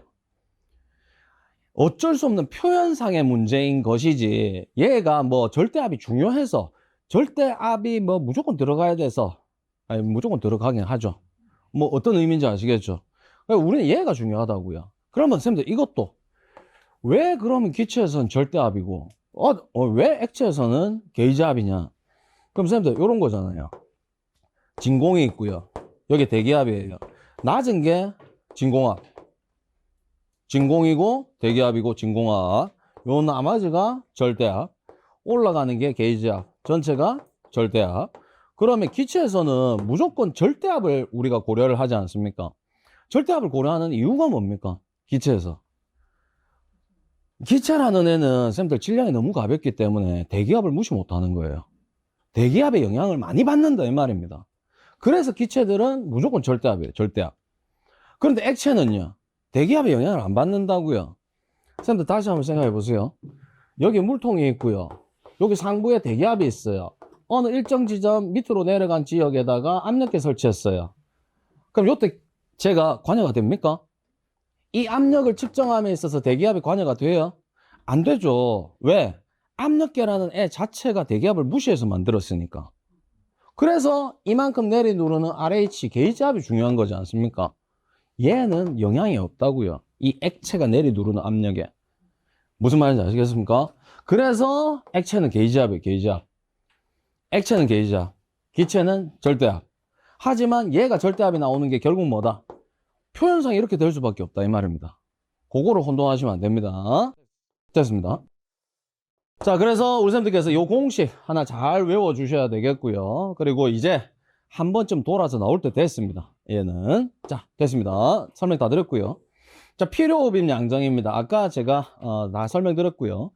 [SPEAKER 1] 어쩔 수 없는 표현상의 문제인 것이지, 얘가 뭐 절대압이 중요해서 절대압이 뭐 무조건 들어가야 돼서, 아니 무조건 들어가긴 하죠. 뭐 어떤 의미인지 아시겠죠? 우리는 얘가 중요하다고요. 그러면 선생님들, 이것도 왜 그러면 기체에서는 절대압이고 왜 액체에서는 게이지압이냐? 그럼 선생님들, 이런 거잖아요. 진공이 있고요, 여기 대기압이에요. 낮은 게 진공압, 진공이고 대기압이고 진공압, 요 나머지가 절대압, 올라가는 게 게이지압, 전체가 절대압. 그러면 기체에서는 무조건 절대압을 우리가 고려를 하지 않습니까? 절대압을 고려하는 이유가 뭡니까? 기체에서 기체라는 애는 선생님들 질량이 너무 가볍기 때문에 대기압을 무시 못하는 거예요. 대기압의 영향을 많이 받는다 이 말입니다. 그래서 기체들은 무조건 절대압이에요. 절대압. 그런데 액체는요, 대기압의 영향을 안 받는다고요. 선생님들, 다시 한번 생각해 보세요. 여기 물통이 있고요, 여기 상부에 대기압이 있어요. 어느 일정 지점 밑으로 내려간 지역에다가 압력계 설치했어요. 그럼 요때 제가 관여가 됩니까? 이 압력을 측정함에 있어서 대기압이 관여가 돼요? 안 되죠. 왜? 압력계라는 애 자체가 대기압을 무시해서 만들었으니까. 그래서 이만큼 내리누르는 RH 게이지압이 중요한 거지 않습니까? 얘는 영향이 없다고요. 이 액체가 내리누르는 압력에. 무슨 말인지 아시겠습니까? 그래서 액체는 게이지압이에요. 게이지압. 액체는 게이지압, 기체는 절대압. 하지만 얘가 절대압이 나오는 게 결국 뭐다? 표현상 이렇게 될 수밖에 없다 이 말입니다. 그거를 혼동하시면 안 됩니다. 됐습니다. 자, 그래서 우리 쌤들께서 요 공식 하나 잘 외워 주셔야 되겠고요. 그리고 이제 한 번쯤 돌아서 나올 때 됐습니다. 얘는. 자, 됐습니다. 설명 다 드렸고요. 자, 필요흡입 양정입니다. 아까 제가 다 설명드렸고요.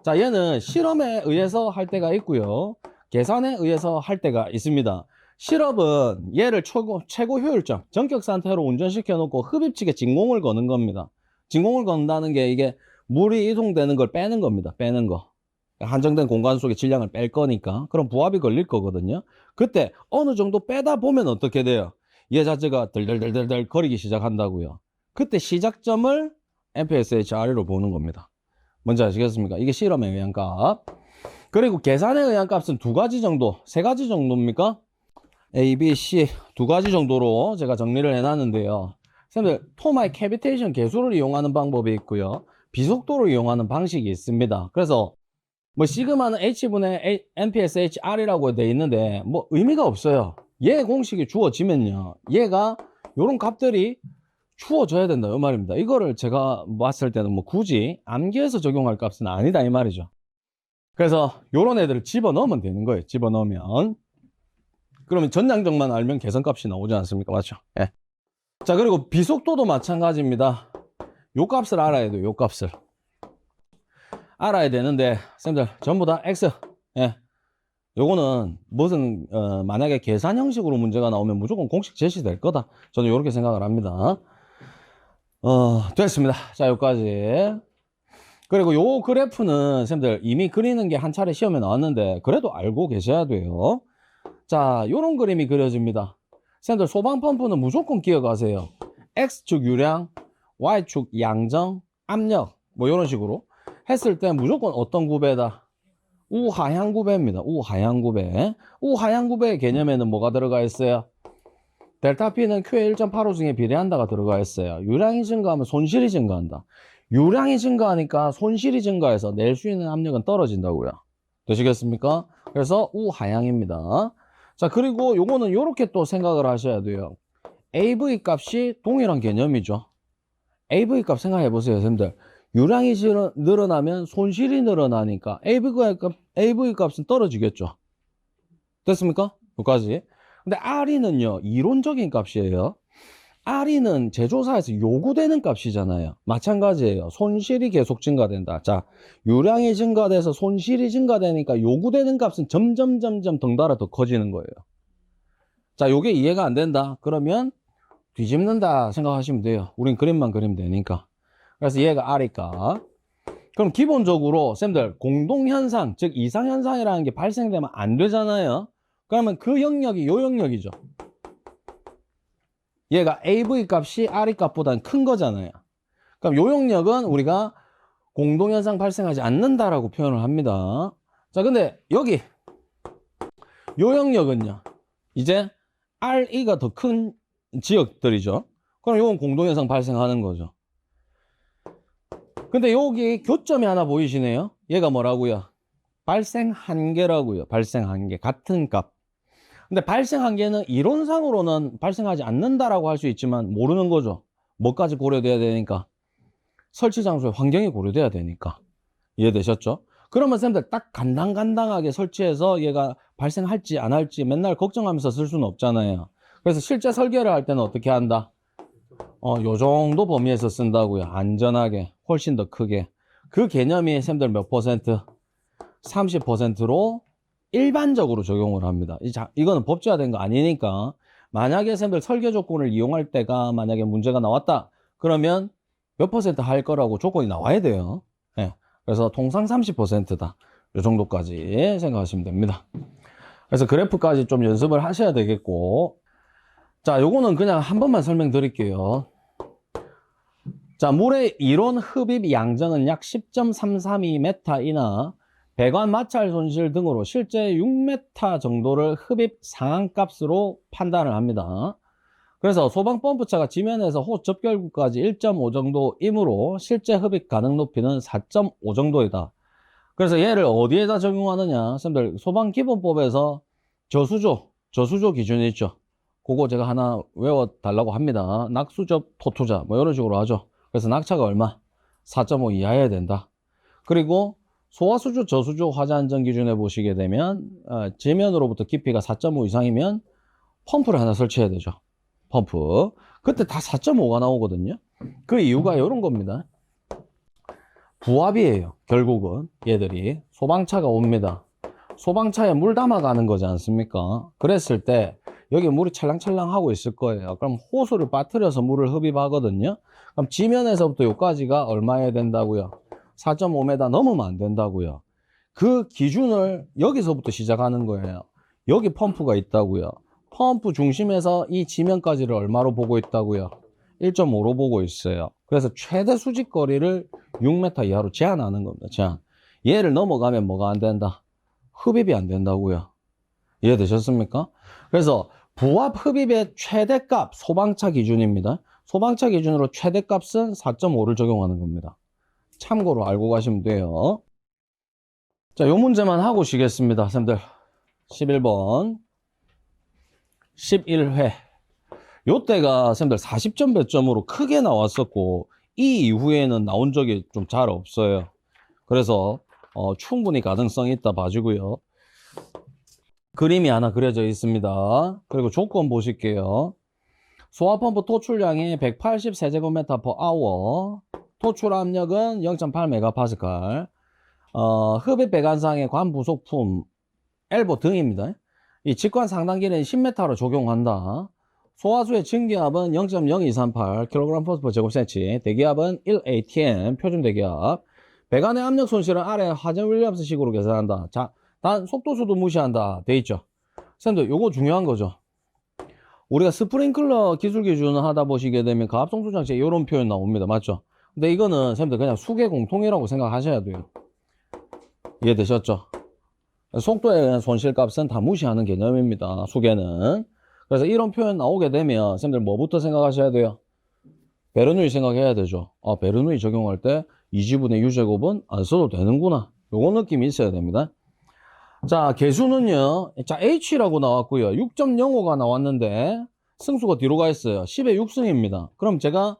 [SPEAKER 1] 자, 얘는 실험에 의해서 할 때가 있고요. 계산에 의해서 할 때가 있습니다. 실험은 얘를 최고 효율점, 전격 상태로 운전시켜 놓고 흡입식에 진공을 거는 겁니다. 진공을 건다는 게 이게 물이 이동되는 걸 빼는 겁니다. 빼는 거. 한정된 공간 속에 질량을 뺄 거니까. 그럼 부합이 걸릴 거거든요. 그때 어느 정도 빼다 보면 어떻게 돼요? 얘 자체가 덜덜덜덜 거리기 시작한다고요. 그때 시작점을 MPSH RE로 보는 겁니다. 뭔지 아시겠습니까? 이게 실험에 의한 값. 그리고 계산에 의한 값은 두 가지 정도, 세 가지 정도입니까? A, B, C 두 가지 정도로 제가 정리를 해놨는데요. 선생님들, 토마의 캐비테이션 계수를 이용하는 방법이 있고요. 비속도를 이용하는 방식이 있습니다. 그래서 뭐 시그마는 H분의 NPSH R이라고 돼 있는데 뭐 의미가 없어요. 얘 공식이 주어지면요, 얘가 요런 값들이 주어져야 된다 이 말입니다. 이거를 제가 봤을 때는 뭐 굳이 암기해서 적용할 값은 아니다 이 말이죠. 그래서 요런 애들을 집어넣으면 되는 거예요. 집어넣으면. 그러면 전량적만 알면 계산값이 나오지 않습니까? 맞죠? 예. 자, 그리고 비속도도 마찬가지입니다. 요 값을 알아야 돼요. 요 값을 알아야 되는데 쌤들 전부 다 X. 예. 요거는 무슨 만약에 계산 형식으로 문제가 나오면 무조건 공식 제시될 거다. 저는 이렇게 생각을 합니다. 됐습니다. 자, 여기까지. 그리고 요 그래프는 쌤들 이미 그리는 게 한 차례 시험에 나왔는데 그래도 알고 계셔야 돼요. 자, 요런 그림이 그려집니다. 쌤들 소방 펌프는 무조건 기억하세요. X축 유량, Y축 양정, 압력 뭐 이런 식으로 했을 때 무조건 어떤 구배다? 우하향 구배입니다. 우하향 구배. 우하향 구배의 개념에는 뭐가 들어가 있어요? 델타 P는 Q의 1.85승에 비례한다가 들어가 있어요. 유량이 증가하면 손실이 증가한다. 유량이 증가하니까 손실이 증가해서 낼 수 있는 압력은 떨어진다고요. 되시겠습니까? 그래서 우하향입니다. 자, 그리고 요거는 요렇게 또 생각을 하셔야 돼요. AV 값이 동일한 개념이죠. AV 값 생각해 보세요, 선생님들. 유량이 늘어나면 손실이 늘어나니까 AV 값은 떨어지겠죠. 됐습니까? 여기까지. 근데 RE는요, 이론적인 값이에요. RE는 제조사에서 요구되는 값이잖아요. 마찬가지예요. 손실이 계속 증가된다. 자, 유량이 증가돼서 손실이 증가되니까 요구되는 값은 점점 덩달아 더 커지는 거예요. 자, 요게 이해가 안 된다. 그러면 뒤집는다 생각하시면 돼요. 우린 그림만 그리면 되니까. 그래서 얘가 R이니까. 그럼 기본적으로 쌤들 공동현상, 즉 이상현상이라는 게 발생되면 안 되잖아요. 그러면 그 영역이 요 영역이죠. 얘가 AV 값이 RE 값보다는 큰 거잖아요. 그럼 요 영역은 우리가 공동현상 발생하지 않는다라고 표현을 합니다. 자, 근데 여기 요 영역은요, 이제 RE가 더 큰 지역들이죠. 그럼 요건 공동현상 발생하는 거죠. 근데 여기 교점이 하나 보이시네요. 얘가 뭐라고요? 발생 한계라고요. 발생 한계. 같은 값. 근데 발생 한계는 이론상으로는 발생하지 않는다라고 할 수 있지만 모르는 거죠. 뭐까지 고려돼야 되니까? 설치 장소의 환경이 고려돼야 되니까. 이해되셨죠? 그러면 쌤들 딱 간당간당하게 설치해서 얘가 발생할지 안 할지 맨날 걱정하면서 쓸 수는 없잖아요. 그래서 실제 설계를 할 때는 어떻게 한다? 요 정도 범위에서 쓴다고요. 안전하게, 훨씬 더 크게. 그 개념이 쌤들 몇 퍼센트? 30%로 일반적으로 적용을 합니다. 이거는 법제화된 거 아니니까. 만약에 쌤들 설계 조건을 이용할 때가 만약에 문제가 나왔다. 그러면 몇 퍼센트 할 거라고 조건이 나와야 돼요. 네. 그래서 통상 30%다. 요 정도까지 생각하시면 됩니다. 그래서 그래프까지 좀 연습을 하셔야 되겠고. 자, 요거는 그냥 한 번만 설명드릴게요. 자, 물의 이론 흡입 양정은 약 10.332m 이나 배관 마찰 손실 등으로 실제 6m 정도를 흡입 상한값으로 판단을 합니다. 그래서 소방펌프차가 지면에서 호스 접결구까지 1.5 정도이므로 실제 흡입 가능 높이는 4.5 정도이다. 그래서 얘를 어디에다 적용하느냐? 선생님들 소방기본법에서 저수조 기준이 있죠. 그거 제가 하나 외워달라고 합니다. 낙수접, 토투자 뭐 이런 식으로 하죠. 그래서 낙차가 얼마? 4.5 이하여야 된다. 그리고 소화수조, 저수조 화재 안전 기준에 보시게 되면 지면으로부터 깊이가 4.5 이상이면 펌프를 하나 설치해야 되죠. 펌프. 그때 다 4.5가 나오거든요. 그 이유가 이런 겁니다. 부압이에요. 결국은 얘들이 소방차가 옵니다. 소방차에 물 담아가는 거지 않습니까? 그랬을 때 여기 물이 찰랑찰랑 하고 있을 거예요. 그럼 호수를 빠뜨려서 물을 흡입하거든요. 그럼 지면에서부터 여기까지가 얼마여야 된다고요? 4.5m 넘으면 안 된다고요. 그 기준을 여기서부터 시작하는 거예요. 여기 펌프가 있다고요. 펌프 중심에서 이 지면까지를 얼마로 보고 있다고요? 1.5로 보고 있어요. 그래서 최대 수직거리를 6m 이하로 제한하는 겁니다. 제한. 얘를 넘어가면 뭐가 안 된다? 흡입이 안 된다고요. 이해되셨습니까? 그래서 부압 흡입의 최대값 소방차 기준입니다. 소방차 기준으로 최대값은 4.5를 적용하는 겁니다. 참고로 알고 가시면 돼요. 자, 요 문제만 하고 쉬겠습니다. 선생님들 11번 11회 요때가 선생님들 40점 배점으로 크게 나왔었고 이 이후에는 나온 적이 좀 잘 없어요. 그래서 충분히 가능성이 있다 봐주고요. 그림이 하나 그려져 있습니다. 그리고 조건 보실게요. 소화펌프 토출량이 180세제곱미터/hr, 토출 압력은 0.8MPa, 흡입 배관상의 관 부속품 엘보 등입니다. 이 직관 상단 길이는 10m로 적용한다. 소화수의 증기압은 0.0238kg/제곱cm, 대기압은 1atm, 표준 대기압. 배관의 압력 손실은 아래 하전 윌리엄스 식으로 계산한다. 자, 단 속도수도 무시한다 돼 있죠. 선생님들 요거 중요한 거죠. 우리가 스프링클러 기술 기준을 하다 보시게 되면 가압송수 장치에 이런 표현 나옵니다. 맞죠? 근데 이거는 선생님들 그냥 수계 공통이라고 생각하셔야 돼요. 이해되셨죠? 속도에 대한 손실값은 다 무시하는 개념입니다. 수계는. 그래서 이런 표현 나오게 되면 선생님들 뭐부터 생각하셔야 돼요? 베르누이 생각해야 되죠. 베르누이 적용할 때 2G분의 U제곱은 안 써도 되는구나. 요런 느낌이 있어야 됩니다. 자, 개수는요. 자, H라고 나왔고요. 6.05가 나왔는데 승수가 뒤로 가 있어요. 10의 6승입니다. 그럼 제가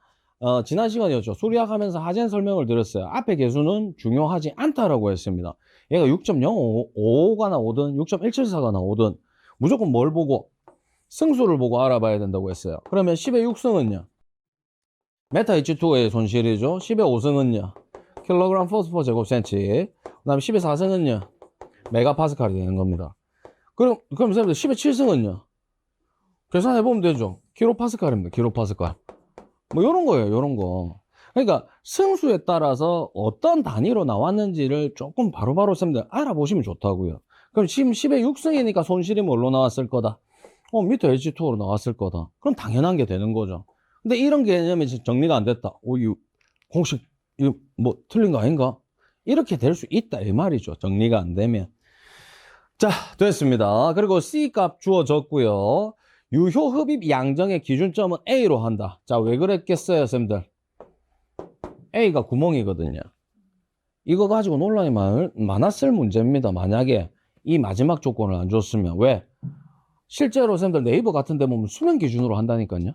[SPEAKER 1] 지난 시간이었죠. 수리학 하면서 하젠 설명을 드렸어요. 앞에 개수는 중요하지 않다라고 했습니다. 얘가 6.05가 나오든 6.174가 나오든 무조건 뭘 보고? 승수를 보고 알아봐야 된다고 했어요. 그러면 10의 6승은요. 메타 H2O의 손실이죠. 10의 5승은요. 킬로그램 포스퍼 제곱센치. 그 다음에 10의 4승은요. 메가파스칼이 되는 겁니다. 그럼 선생님들 10의 7승은요. 계산해보면 되죠. 킬로파스칼입니다. 킬로파스칼. 뭐 요런 거예요. 요런 거. 그러니까 승수에 따라서 어떤 단위로 나왔는지를 조금 바로바로 선생님들 알아보시면 좋다고요. 그럼 지금 10의 6승이니까 손실이 뭘로 나왔을 거다? 밑에 H2O로 나왔을 거다. 그럼 당연한 게 되는 거죠. 근데 이런 개념이 정리가 안 됐다. 이 공식 이거 뭐 틀린 거 아닌가? 이렇게 될 수 있다 이 말이죠. 정리가 안 되면. 자, 됐습니다. 그리고 C값 주어졌고요. 유효 흡입 양정의 기준점은 A로 한다. 자, 왜 그랬겠어요, 쌤들? A가 구멍이거든요. 이거 가지고 논란이 많았을 문제입니다. 만약에 이 마지막 조건을 안 줬으면. 왜? 실제로 쌤들 네이버 같은 데 보면 수면 기준으로 한다니까요.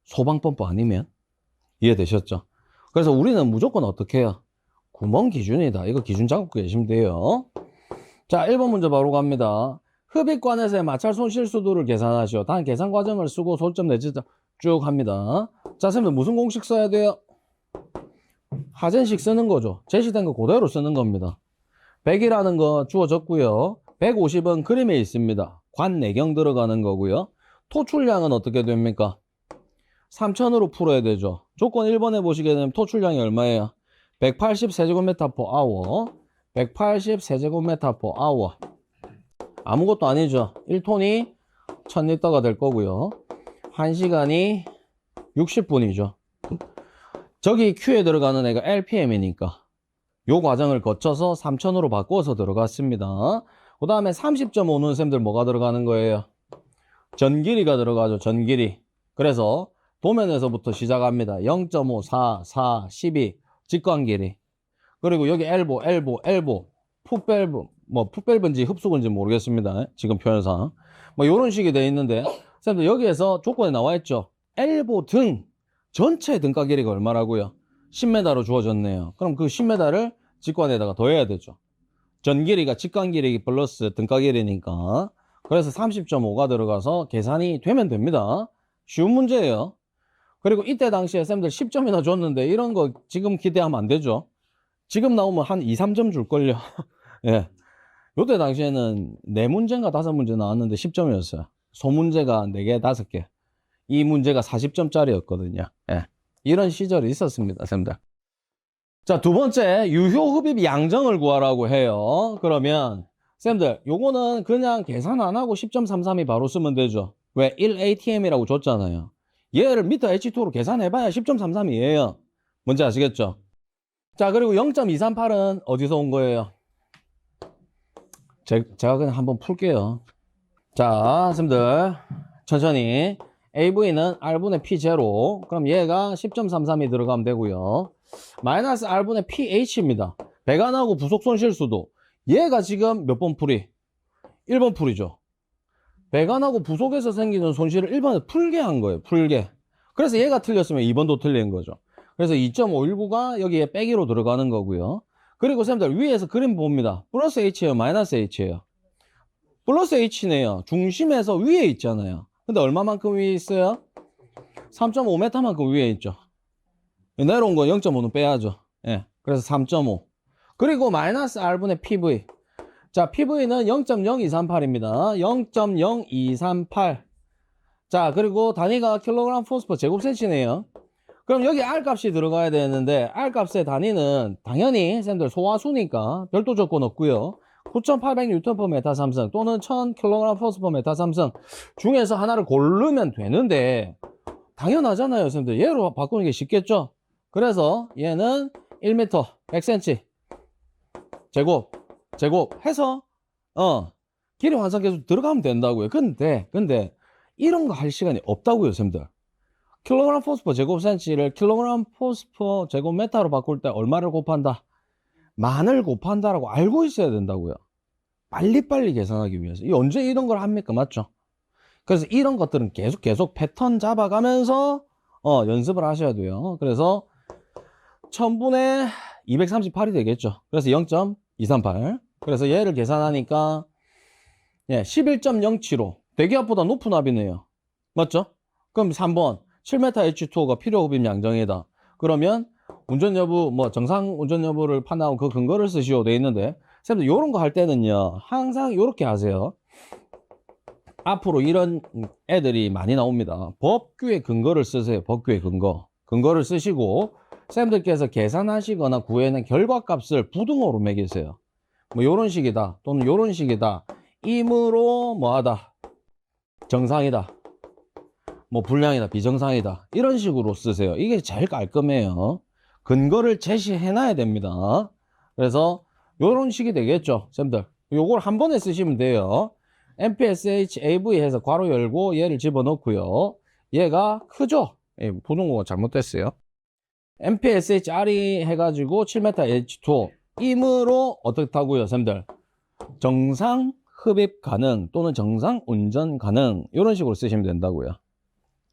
[SPEAKER 1] 소방펌프 아니면. 이해되셨죠? 그래서 우리는 무조건 어떻게 해요? 구멍 기준이다. 이거 기준 잡고 계시면 돼요. 자, 1번 문제 바로 갑니다. 흡입관에서의 마찰 손실 수도를 계산하시오. 단 계산 과정을 쓰고 소점 내지 쭉 합니다. 자, 선생님 무슨 공식 써야 돼요? 하전식 쓰는 거죠. 제시된 거 그대로 쓰는 겁니다. 100이라는 거 주어졌고요. 150은 그림에 있습니다. 관 내경 들어가는 거고요. 토출량은 어떻게 됩니까? 3000으로 풀어야 되죠. 조건 1번에 보시게 되면 토출량이 얼마예요? 180세제곱미터/hr. 180세제곱미터/hr. 아무것도 아니죠. 1톤이 1000리터가 될 거고요. 1시간이 60분이죠. 저기 Q에 들어가는 애가 LPM이니까 요 과정을 거쳐서 3000으로 바꿔서 들어갔습니다. 그 다음에 30.5는 쌤들 뭐가 들어가는 거예요? 전길이가 들어가죠. 전길이. 그래서 도면에서부터 시작합니다. 0.5, 4, 4, 12 직관길이. 그리고 여기 엘보, 풋밸브, 뭐 풋밸브인지 흡수근지 모르겠습니다. 지금 표현상. 뭐 이런 식이 돼 있는데 쌤들 여기에서 조건에 나와 있죠. 엘보 등 전체 등가 길이가 얼마라고요? 10m로 주어졌네요. 그럼 그 10m를 직관에다가 더해야 되죠. 전 길이가 직관 길이 플러스 등가 길이니까. 그래서 30.5가 들어가서 계산이 되면 됩니다. 쉬운 문제예요. 그리고 이때 당시에 쌤들 10점이나 줬는데 이런 거 지금 기대하면 안 되죠. 지금 나오면 한 2, 3점 줄걸요. 예. 요때 당시에는 4문제인가 5문제 나왔는데 10점이었어요. 소문제가 4개, 5개. 이 문제가 40점짜리였거든요. 예. 이런 시절이 있었습니다, 쌤들. 자, 두 번째, 유효흡입 양정을 구하라고 해요. 그러면, 쌤들, 요거는 그냥 계산 안 하고 10.33이 바로 쓰면 되죠. 왜? 1ATM이라고 줬잖아요. 얘를 미터 H2로 계산해봐야 10.33이에요. 뭔지 아시겠죠? 자, 그리고 0.238은 어디서 온 거예요? 제가 그냥 한번 풀게요. 자, 쌤들, 천천히. AV는 R분의 P0. 그럼 얘가 10.33이 들어가면 되고요. 마이너스 R분의 PH입니다. 배관하고 부속 손실수도. 얘가 지금 몇 번 풀이? 1번 풀이죠. 배관하고 부속에서 생기는 손실을 1번에 풀게 한 거예요. 풀게. 그래서 얘가 틀렸으면 2번도 틀린 거죠. 그래서 2.519가 여기에 빼기로 들어가는 거고요. 그리고 쌤들 위에서 그림 봅니다. 플러스 H예요? 마이너스 H예요? 플러스 H네요. 중심에서 위에 있잖아요. 근데 얼마만큼 위에 있어요? 3.5m만큼 위에 있죠. 내려온 거 0.5는 빼야죠. 예. 그래서 3.5. 그리고 마이너스 R분의 PV. 자, PV는 0.0238입니다. 0.0238. 자, 그리고 단위가 킬로그램 포스퍼 제곱센치네요. 그럼 여기 R 값이 들어가야 되는데 R 값의 단위는 당연히 쌤들 소화수니까 별도 조건 없고요. 9,800Nm 삼성 또는 1000kg 포스퍼 메타 삼성 중에서 하나를 고르면 되는데 당연하잖아요, 쌤들. 얘로 바꾸는 게 쉽겠죠? 그래서 얘는 1m 100cm 제곱 해서 길이 환산 계속 들어가면 된다고요. 근데 이런 거 할 시간이 없다고요, 쌤들. 킬로그램 포스퍼 제곱센치를 킬로그램 포스퍼 제곱메타로 바꿀 때 얼마를 곱한다? 만을 곱한다라고 알고 있어야 된다고요. 빨리빨리 계산하기 위해서. 이 언제 이런 걸 합니까? 맞죠? 그래서 이런 것들은 계속 패턴 잡아가면서 연습을 하셔야 돼요. 그래서 1000분의 238이 되겠죠. 그래서 0.238. 그래서 얘를 계산하니까 11.075. 대기압보다 높은 합이네요. 맞죠? 그럼 3번 7m H2O가 필요흡입 양정이다. 그러면 운전 여부, 정상 운전 여부를 판단하고 그 근거를 쓰시오 돼 있는데, 쌤들 요런 거 할 때는요, 항상 요렇게 하세요. 앞으로 이런 애들이 많이 나옵니다. 법규의 근거를 쓰세요. 법규의 근거. 근거를 쓰시고, 쌤들께서 계산하시거나 구해낸 결과값을 부등호로 매기세요. 요런 식이다. 또는 요런 식이다. 이므로 뭐하다. 정상이다. 불량이다. 비정상이다. 이런 식으로 쓰세요. 이게 제일 깔끔해요. 근거를 제시해놔야 됩니다. 그래서 요런 식이 되겠죠, 쌤들. 요걸 한 번에 쓰시면 돼요. MPSH AV 해서 괄호 열고 얘를 집어넣고요. 얘가 크죠? 부등호가 잘못됐어요. MPSH RE 해가지고 7m H2O 이므로 어떻다고요, 쌤들? 정상 흡입 가능 또는 정상 운전 가능 이런 식으로 쓰시면 된다고요.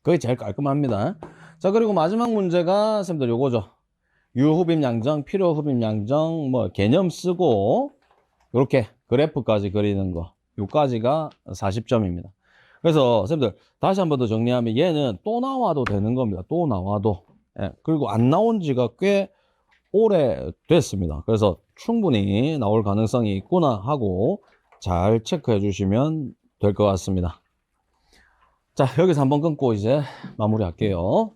[SPEAKER 1] 그게 제일 깔끔합니다. 자, 그리고 마지막 문제가 쌤들 요거죠. 유흡입 양정, 필요흡입 양정, 개념 쓰고 이렇게 그래프까지 그리는 거. 요까지가 40점입니다. 그래서 쌤들 다시 한 번 더 정리하면 얘는 또 나와도 되는 겁니다. 또 나와도. 그리고 안 나온 지가 꽤 오래 됐습니다. 그래서 충분히 나올 가능성이 있구나 하고 잘 체크해 주시면 될 것 같습니다. 자, 여기서 한번 끊고 이제 마무리 할게요.